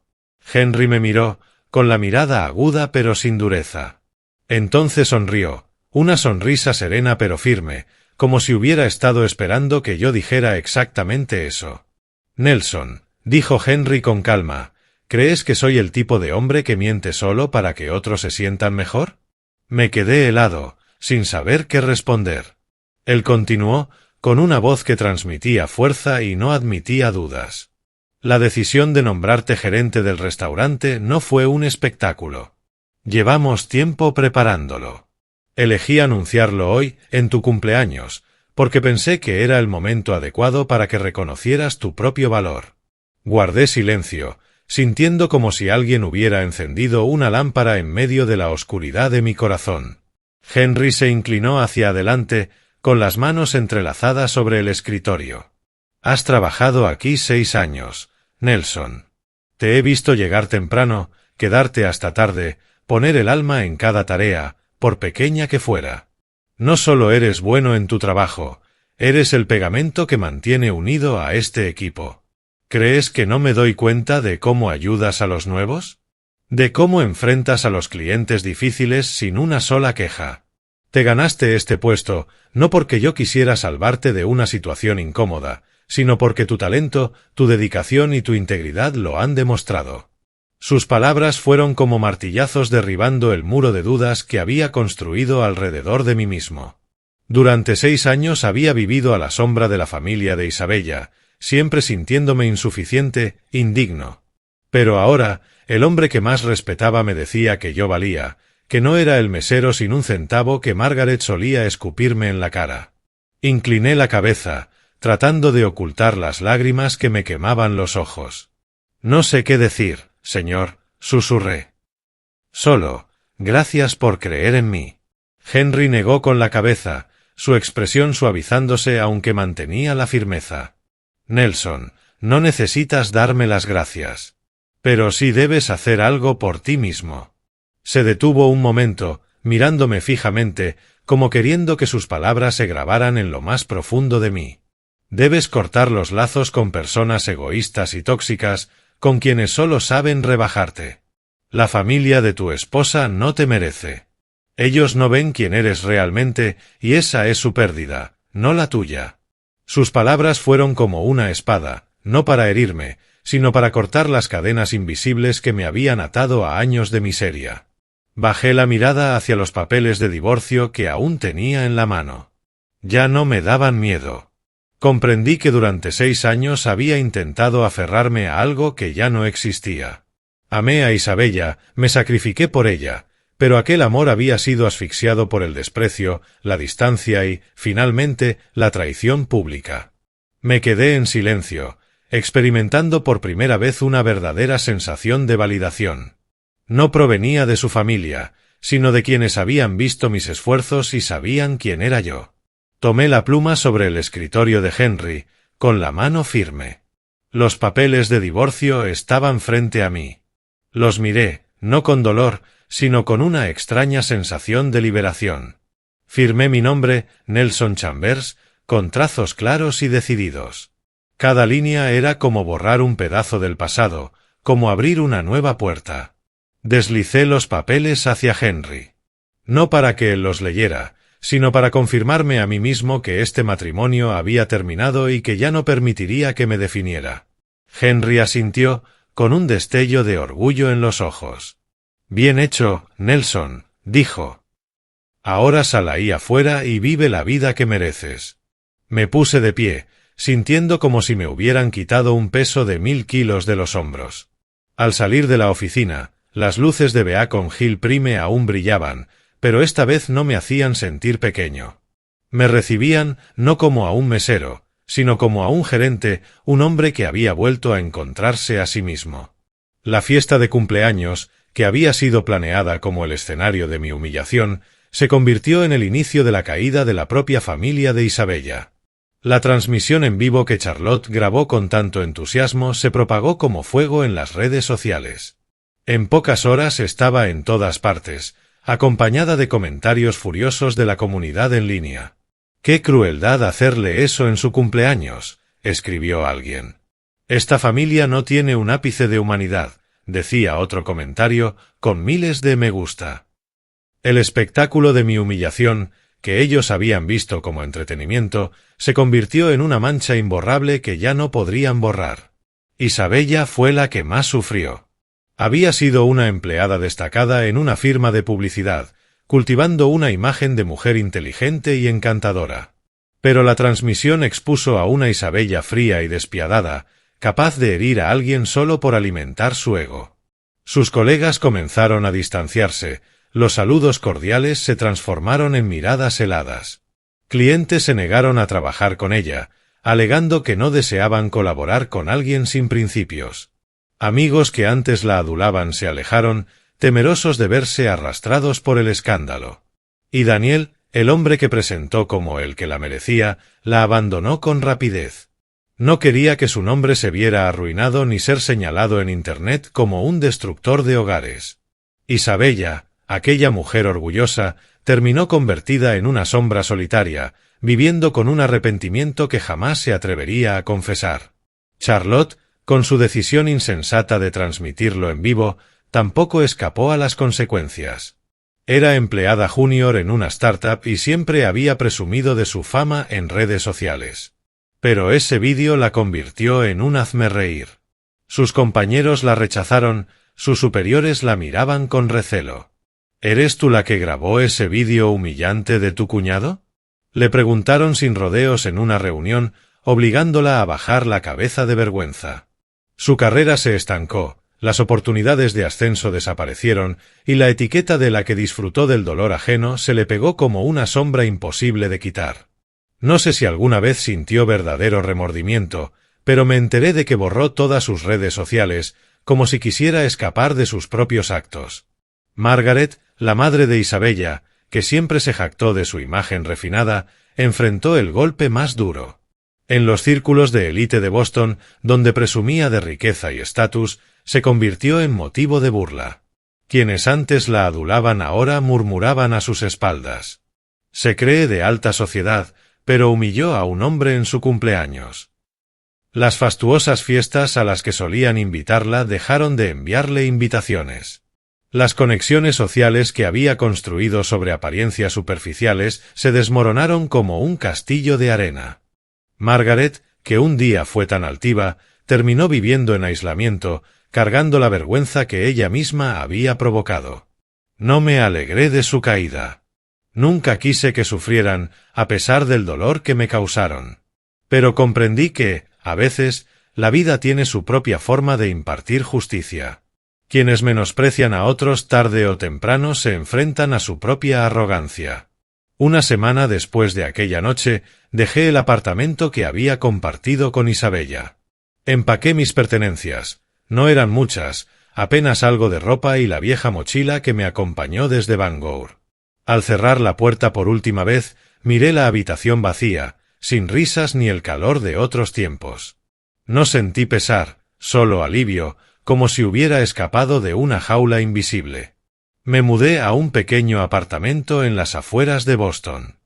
Henry me miró, con la mirada aguda pero sin dureza. Entonces sonrió, una sonrisa serena pero firme, como si hubiera estado esperando que yo dijera exactamente eso. «Nelson», dijo Henry con calma, «¿crees que soy el tipo de hombre que miente solo para que otros se sientan mejor?» Me quedé helado, sin saber qué responder. Él continuó, con una voz que transmitía fuerza y no admitía dudas. «La decisión de nombrarte gerente del restaurante no fue un espectáculo. Llevamos tiempo preparándolo. Elegí anunciarlo hoy, en tu cumpleaños, porque pensé que era el momento adecuado para que reconocieras tu propio valor». Guardé silencio, sintiendo como si alguien hubiera encendido una lámpara en medio de la oscuridad de mi corazón. Henry se inclinó hacia adelante, con las manos entrelazadas sobre el escritorio. «Has trabajado aquí 6 años, Nelson. Te he visto llegar temprano, quedarte hasta tarde, poner el alma en cada tarea, por pequeña que fuera. No solo eres bueno en tu trabajo, eres el pegamento que mantiene unido a este equipo. ¿Crees que no me doy cuenta de cómo ayudas a los nuevos? ¿De cómo enfrentas a los clientes difíciles sin una sola queja? Te ganaste este puesto, no porque yo quisiera salvarte de una situación incómoda, sino porque tu talento, tu dedicación y tu integridad lo han demostrado». Sus palabras fueron como martillazos derribando el muro de dudas que había construido alrededor de mí mismo. Durante 6 años había vivido a la sombra de la familia de Isabella, siempre sintiéndome insuficiente, indigno. Pero ahora, el hombre que más respetaba me decía que yo valía, que no era el mesero sin un centavo que Margaret solía escupirme en la cara. Incliné la cabeza, tratando de ocultar las lágrimas que me quemaban los ojos. «No sé qué decir, señor», susurré. «Solo, gracias por creer en mí». Henry negó con la cabeza, su expresión suavizándose aunque mantenía la firmeza. «Nelson, no necesitas darme las gracias. Pero sí debes hacer algo por ti mismo». Se detuvo un momento, mirándome fijamente, como queriendo que sus palabras se grabaran en lo más profundo de mí. «Debes cortar los lazos con personas egoístas y tóxicas, con quienes solo saben rebajarte. La familia de tu esposa no te merece. Ellos no ven quién eres realmente, y esa es su pérdida, no la tuya». Sus palabras fueron como una espada, no para herirme, sino para cortar las cadenas invisibles que me habían atado a años de miseria. Bajé la mirada hacia los papeles de divorcio que aún tenía en la mano. Ya no me daban miedo. Comprendí que durante 6 años había intentado aferrarme a algo que ya no existía. Amé a Isabella, me sacrifiqué por ella, pero aquel amor había sido asfixiado por el desprecio, la distancia y, finalmente, la traición pública. Me quedé en silencio, experimentando por primera vez una verdadera sensación de validación. No provenía de su familia, sino de quienes habían visto mis esfuerzos y sabían quién era yo. Tomé la pluma sobre el escritorio de Henry, con la mano firme. Los papeles de divorcio estaban frente a mí. Los miré, no con dolor, sino con una extraña sensación de liberación. Firmé mi nombre, Nelson Chambers, con trazos claros y decididos. Cada línea era como borrar un pedazo del pasado, como abrir una nueva puerta. Deslicé los papeles hacia Henry. No para que él los leyera, sino para confirmarme a mí mismo que este matrimonio había terminado y que ya no permitiría que me definiera. Henry asintió, con un destello de orgullo en los ojos. «Bien hecho, Nelson», dijo. «Ahora sal ahí afuera y vive la vida que mereces». Me puse de pie, sintiendo como si me hubieran quitado un peso de 1000 kilos de los hombros. Al salir de la oficina, las luces de Beacon Hill Prime aún brillaban, pero esta vez no me hacían sentir pequeño. Me recibían no como a un mesero, sino como a un gerente, un hombre que había vuelto a encontrarse a sí mismo. La fiesta de cumpleaños, que había sido planeada como el escenario de mi humillación, se convirtió en el inicio de la caída de la propia familia de Isabella. La transmisión en vivo que Charlotte grabó con tanto entusiasmo se propagó como fuego en las redes sociales. En pocas horas estaba en todas partes, acompañada de comentarios furiosos de la comunidad en línea. «¡Qué crueldad hacerle eso en su cumpleaños!», escribió alguien. «Esta familia no tiene un ápice de humanidad», decía otro comentario, con miles de me gusta. El espectáculo de mi humillación, que ellos habían visto como entretenimiento, se convirtió en una mancha imborrable que ya no podrían borrar. Isabella fue la que más sufrió. Había sido una empleada destacada en una firma de publicidad, cultivando una imagen de mujer inteligente y encantadora. Pero la transmisión expuso a una Isabella fría y despiadada, capaz de herir a alguien solo por alimentar su ego. Sus colegas comenzaron a distanciarse, los saludos cordiales se transformaron en miradas heladas. Clientes se negaron a trabajar con ella, alegando que no deseaban colaborar con alguien sin principios. Amigos que antes la adulaban se alejaron, temerosos de verse arrastrados por el escándalo. Y Daniel, el hombre que presentó como el que la merecía, la abandonó con rapidez. No quería que su nombre se viera arruinado ni ser señalado en Internet como un destructor de hogares. Isabella, aquella mujer orgullosa, terminó convertida en una sombra solitaria, viviendo con un arrepentimiento que jamás se atrevería a confesar. Charlotte, con su decisión insensata de transmitirlo en vivo, tampoco escapó a las consecuencias. Era empleada junior en una startup y siempre había presumido de su fama en redes sociales. Pero ese vídeo la convirtió en un hazmerreír. Sus compañeros la rechazaron, sus superiores la miraban con recelo. ¿Eres tú la que grabó ese vídeo humillante de tu cuñado?, le preguntaron sin rodeos en una reunión, obligándola a bajar la cabeza de vergüenza. Su carrera se estancó, las oportunidades de ascenso desaparecieron y la etiqueta de la que disfrutó del dolor ajeno se le pegó como una sombra imposible de quitar. No sé si alguna vez sintió verdadero remordimiento, pero me enteré de que borró todas sus redes sociales, como si quisiera escapar de sus propios actos. Margaret, la madre de Isabella, que siempre se jactó de su imagen refinada, enfrentó el golpe más duro. En los círculos de élite de Boston, donde presumía de riqueza y estatus, se convirtió en motivo de burla. Quienes antes la adulaban ahora murmuraban a sus espaldas. Se cree de alta sociedad, pero humilló a un hombre en su cumpleaños. Las fastuosas fiestas a las que solían invitarla dejaron de enviarle invitaciones. Las conexiones sociales que había construido sobre apariencias superficiales se desmoronaron como un castillo de arena. Margaret, que un día fue tan altiva, terminó viviendo en aislamiento, cargando la vergüenza que ella misma había provocado. No me alegré de su caída. Nunca quise que sufrieran, a pesar del dolor que me causaron. Pero comprendí que, a veces, la vida tiene su propia forma de impartir justicia. Quienes menosprecian a otros tarde o temprano se enfrentan a su propia arrogancia. Una semana después de aquella noche, dejé el apartamento que había compartido con Isabella. Empaqué mis pertenencias. No eran muchas, apenas algo de ropa y la vieja mochila que me acompañó desde Bangor. Al cerrar la puerta por última vez, miré la habitación vacía, sin risas ni el calor de otros tiempos. No sentí pesar, solo alivio, como si hubiera escapado de una jaula invisible. Me mudé a un pequeño apartamento en las afueras de Boston.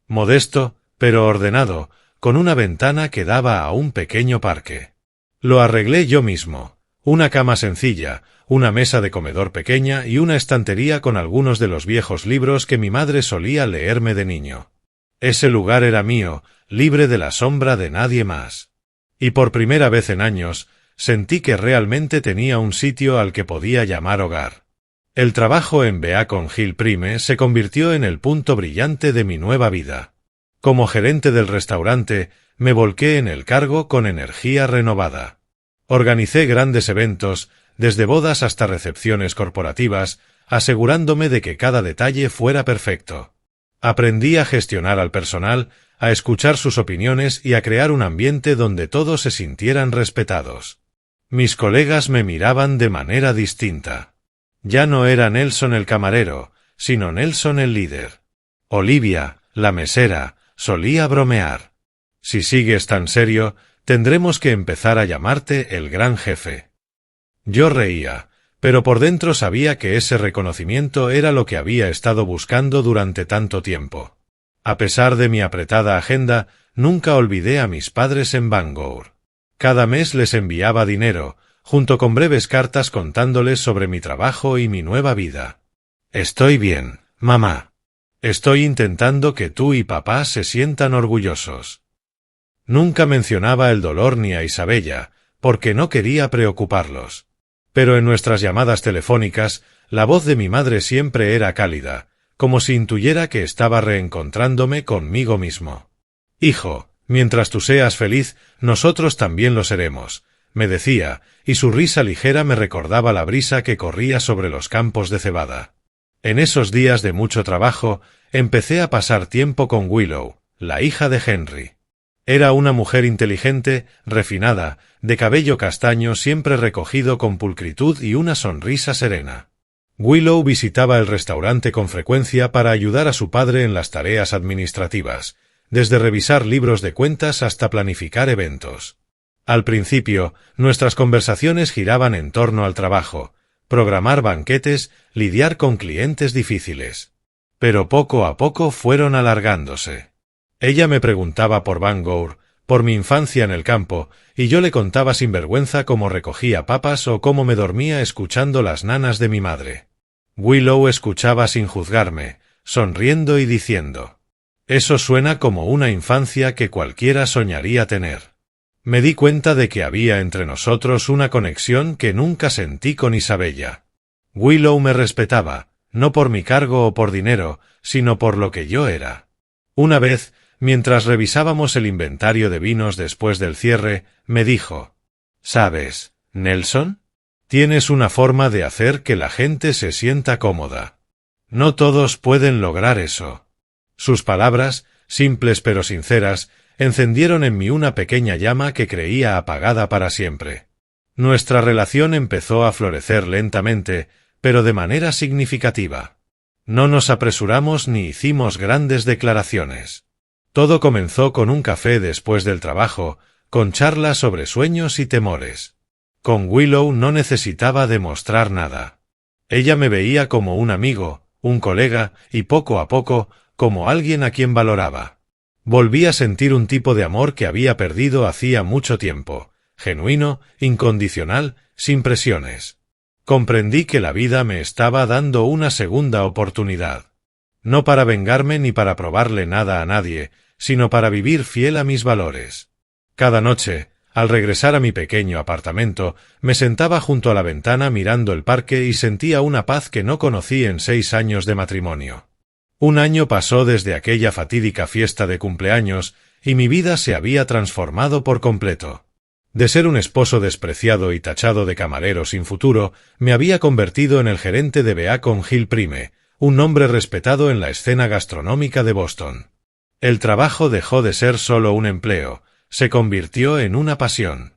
Modesto, pero ordenado, con una ventana que daba a un pequeño parque. Lo arreglé yo mismo. Una cama sencilla, una mesa de comedor pequeña y una estantería con algunos de los viejos libros que mi madre solía leerme de niño. Ese lugar era mío, libre de la sombra de nadie más. Y por primera vez en años, sentí que realmente tenía un sitio al que podía llamar hogar. El trabajo en Beacon Hill Prime se convirtió en el punto brillante de mi nueva vida. Como gerente del restaurante, me volqué en el cargo con energía renovada. Organicé grandes eventos, desde bodas hasta recepciones corporativas, asegurándome de que cada detalle fuera perfecto. Aprendí a gestionar al personal, a escuchar sus opiniones y a crear un ambiente donde todos se sintieran respetados. Mis colegas me miraban de manera distinta. Ya no era Nelson el camarero, sino Nelson el líder. Olivia, la mesera, solía bromear. Si sigues tan serio, tendremos que empezar a llamarte el gran jefe. Yo reía, pero por dentro sabía que ese reconocimiento era lo que había estado buscando durante tanto tiempo. A pesar de mi apretada agenda, nunca olvidé a mis padres en Bangor. Cada mes les enviaba dinero, junto con breves cartas contándoles sobre mi trabajo y mi nueva vida. Estoy bien, mamá. Estoy intentando que tú y papá se sientan orgullosos. Nunca mencionaba el dolor ni a Isabella, porque no quería preocuparlos. Pero en nuestras llamadas telefónicas, la voz de mi madre siempre era cálida, como si intuyera que estaba reencontrándome conmigo mismo. Hijo, mientras tú seas feliz, nosotros también lo seremos, me decía, y su risa ligera me recordaba la brisa que corría sobre los campos de cebada. En esos días de mucho trabajo, empecé a pasar tiempo con Willow, la hija de Henry. Era una mujer inteligente, refinada, de cabello castaño siempre recogido con pulcritud y una sonrisa serena. Willow visitaba el restaurante con frecuencia para ayudar a su padre en las tareas administrativas, desde revisar libros de cuentas hasta planificar eventos. Al principio, nuestras conversaciones giraban en torno al trabajo, programar banquetes, lidiar con clientes difíciles. Pero poco a poco fueron alargándose. Ella me preguntaba por Bangor, por mi infancia en el campo, y yo le contaba sin vergüenza cómo recogía papas o cómo me dormía escuchando las nanas de mi madre. Willow escuchaba sin juzgarme, sonriendo y diciendo: «Eso suena como una infancia que cualquiera soñaría tener». Me di cuenta de que había entre nosotros una conexión que nunca sentí con Isabella. Willow me respetaba, no por mi cargo o por dinero, sino por lo que yo era. Una vez, mientras revisábamos el inventario de vinos después del cierre, me dijo: «¿Sabes, Nelson? Tienes una forma de hacer que la gente se sienta cómoda. No todos pueden lograr eso». Sus palabras, simples pero sinceras, encendieron en mí una pequeña llama que creía apagada para siempre. Nuestra relación empezó a florecer lentamente, pero de manera significativa. No nos apresuramos ni hicimos grandes declaraciones. Todo comenzó con un café después del trabajo, con charlas sobre sueños y temores. Con Willow no necesitaba demostrar nada. Ella me veía como un amigo, un colega, y poco a poco, como alguien a quien valoraba. Volví a sentir un tipo de amor que había perdido hacía mucho tiempo, genuino, incondicional, sin presiones. Comprendí que la vida me estaba dando una segunda oportunidad. No para vengarme ni para probarle nada a nadie, sino para vivir fiel a mis valores. Cada noche, al regresar a mi pequeño apartamento, me sentaba junto a la ventana mirando el parque y sentía una paz que no conocí en 6 años de matrimonio. Un año pasó desde aquella fatídica fiesta de cumpleaños y mi vida se había transformado por completo. De ser un esposo despreciado y tachado de camarero sin futuro, me había convertido en el gerente de Beacon Hill Prime, un nombre respetado en la escena gastronómica de Boston. El trabajo dejó de ser solo un empleo, se convirtió en una pasión.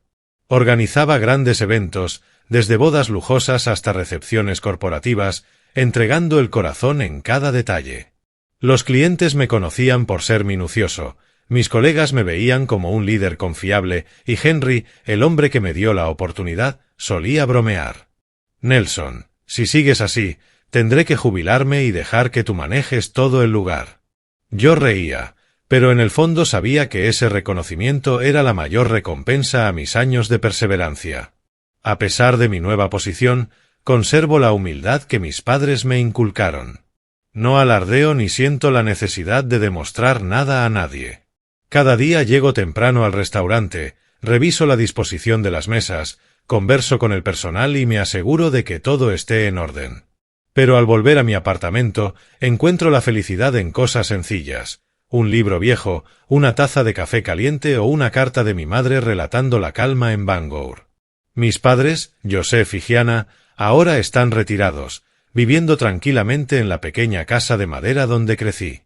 Organizaba grandes eventos, desde bodas lujosas hasta recepciones corporativas, entregando el corazón en cada detalle. Los clientes me conocían por ser minucioso, mis colegas me veían como un líder confiable y Henry, el hombre que me dio la oportunidad, solía bromear. «Nelson, si sigues así, tendré que jubilarme y dejar que tú manejes todo el lugar». Yo reía, pero en el fondo sabía que ese reconocimiento era la mayor recompensa a mis años de perseverancia. A pesar de mi nueva posición, conservo la humildad que mis padres me inculcaron. No alardeo ni siento la necesidad de demostrar nada a nadie. Cada día llego temprano al restaurante, reviso la disposición de las mesas, converso con el personal y me aseguro de que todo esté en orden. Pero al volver a mi apartamento, encuentro la felicidad en cosas sencillas: un libro viejo, una taza de café caliente o una carta de mi madre relatando la calma en Bangor. Mis padres, Joseph y Gianna, ahora están retirados, viviendo tranquilamente en la pequeña casa de madera donde crecí.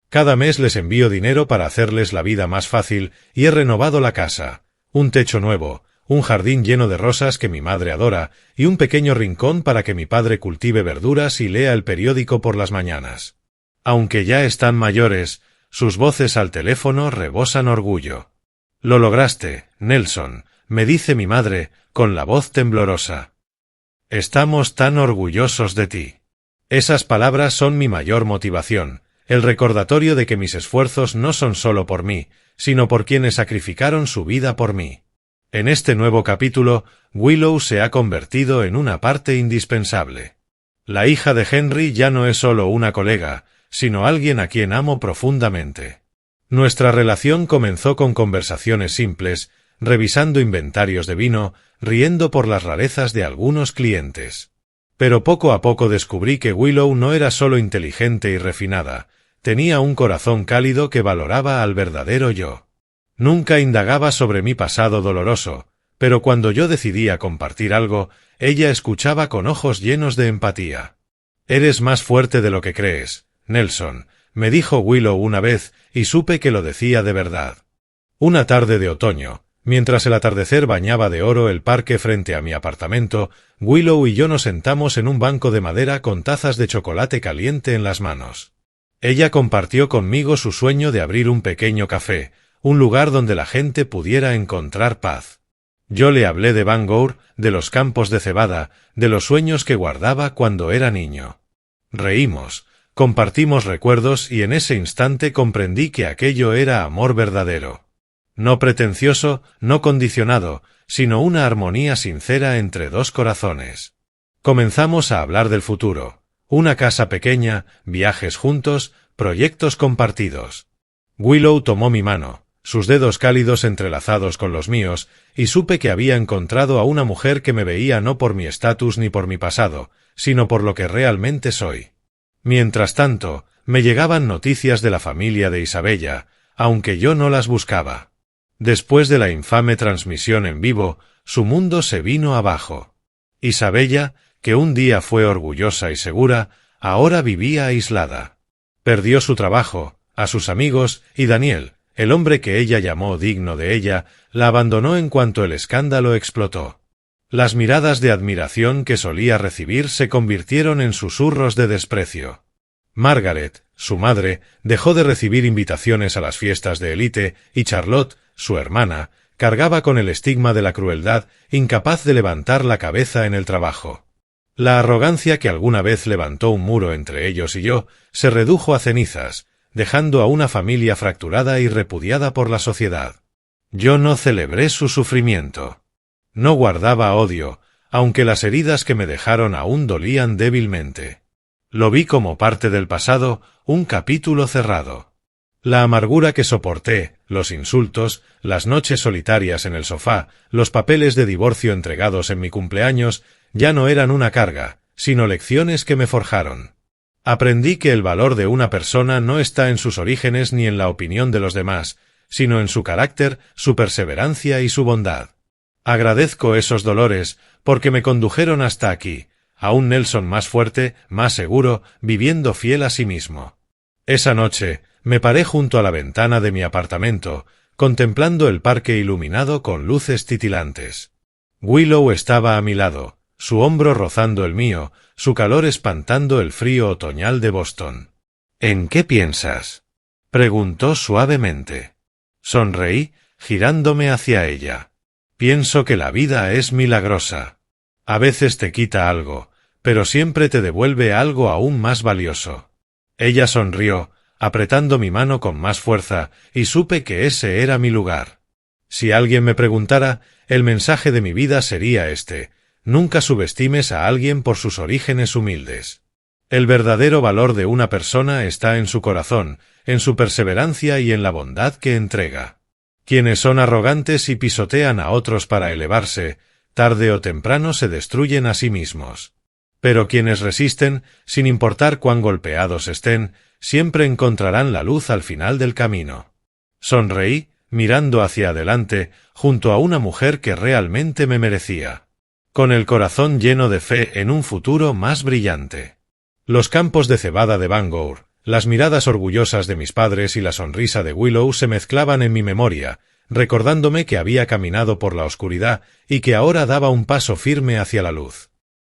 Cada mes les envío dinero para hacerles la vida más fácil y he renovado la casa: un techo nuevo, un jardín lleno de rosas que mi madre adora y un pequeño rincón para que mi padre cultive verduras y lea el periódico por las mañanas. Aunque ya están mayores, sus voces al teléfono rebosan orgullo. Lo lograste, Nelson, me dice mi madre, con la voz temblorosa. Estamos tan orgullosos de ti. Esas palabras son mi mayor motivación, el recordatorio de que mis esfuerzos no son solo por mí, sino por quienes sacrificaron su vida por mí. En este nuevo capítulo, Willow se ha convertido en una parte indispensable. La hija de Henry ya no es solo una colega, sino alguien a quien amo profundamente. Nuestra relación comenzó con conversaciones simples, revisando inventarios de vino, riendo por las rarezas de algunos clientes. Pero poco a poco descubrí que Willow no era solo inteligente y refinada, tenía un corazón cálido que valoraba al verdadero yo. Nunca indagaba sobre mi pasado doloroso, pero cuando yo decidía compartir algo, ella escuchaba con ojos llenos de empatía. «Eres más fuerte de lo que crees, Nelson», me dijo Willow una vez, y supe que lo decía de verdad. Una tarde de otoño, mientras el atardecer bañaba de oro el parque frente a mi apartamento, Willow y yo nos sentamos en un banco de madera con tazas de chocolate caliente en las manos. Ella compartió conmigo su sueño de abrir un pequeño café, un lugar donde la gente pudiera encontrar paz. Yo le hablé de Bangor, de los campos de cebada, de los sueños que guardaba cuando era niño. Reímos, compartimos recuerdos y en ese instante comprendí que aquello era amor verdadero. No pretencioso, no condicionado, sino una armonía sincera entre dos corazones. Comenzamos a hablar del futuro, una casa pequeña, viajes juntos, proyectos compartidos. Willow tomó mi mano, sus dedos cálidos entrelazados con los míos, y supe que había encontrado a una mujer que me veía no por mi estatus ni por mi pasado, sino por lo que realmente soy. Mientras tanto, me llegaban noticias de la familia de Isabella, aunque yo no las buscaba. Después de la infame transmisión en vivo, su mundo se vino abajo. Isabella, que un día fue orgullosa y segura, ahora vivía aislada. Perdió su trabajo, a sus amigos, y Daniel, el hombre que ella llamó digno de ella, la abandonó en cuanto el escándalo explotó. Las miradas de admiración que solía recibir se convirtieron en susurros de desprecio. Margaret, su madre, dejó de recibir invitaciones a las fiestas de élite, y Charlotte, su hermana, cargaba con el estigma de la crueldad, incapaz de levantar la cabeza en el trabajo. La arrogancia que alguna vez levantó un muro entre ellos y yo, se redujo a cenizas, dejando a una familia fracturada y repudiada por la sociedad. Yo no celebré su sufrimiento. No guardaba odio, aunque las heridas que me dejaron aún dolían débilmente. Lo vi como parte del pasado, un capítulo cerrado. La amargura que soporté, los insultos, las noches solitarias en el sofá, los papeles de divorcio entregados en mi cumpleaños, ya no eran una carga, sino lecciones que me forjaron. Aprendí que el valor de una persona no está en sus orígenes ni en la opinión de los demás, sino en su carácter, su perseverancia y su bondad. Agradezco esos dolores, porque me condujeron hasta aquí, a un Nelson más fuerte, más seguro, viviendo fiel a sí mismo. Esa noche, me paré junto a la ventana de mi apartamento, contemplando el parque iluminado con luces titilantes. Willow estaba a mi lado, su hombro rozando el mío, su calor espantando el frío otoñal de Boston. «¿En qué piensas?», preguntó suavemente. Sonreí, girándome hacia ella. «Pienso que la vida es milagrosa. A veces te quita algo, pero siempre te devuelve algo aún más valioso». Ella sonrió, apretando mi mano con más fuerza, y supe que ese era mi lugar. Si alguien me preguntara, el mensaje de mi vida sería este: nunca subestimes a alguien por sus orígenes humildes. El verdadero valor de una persona está en su corazón, en su perseverancia y en la bondad que entrega. Quienes son arrogantes y pisotean a otros para elevarse, tarde o temprano se destruyen a sí mismos. Pero quienes resisten, sin importar cuán golpeados estén, siempre encontrarán la luz al final del camino. Sonreí, mirando hacia adelante, junto a una mujer que realmente me merecía. Con el corazón lleno de fe en un futuro más brillante. Los campos de cebada de Bangor, las miradas orgullosas de mis padres y la sonrisa de Willow se mezclaban en mi memoria, recordándome que había caminado por la oscuridad y que ahora daba un paso firme hacia la luz.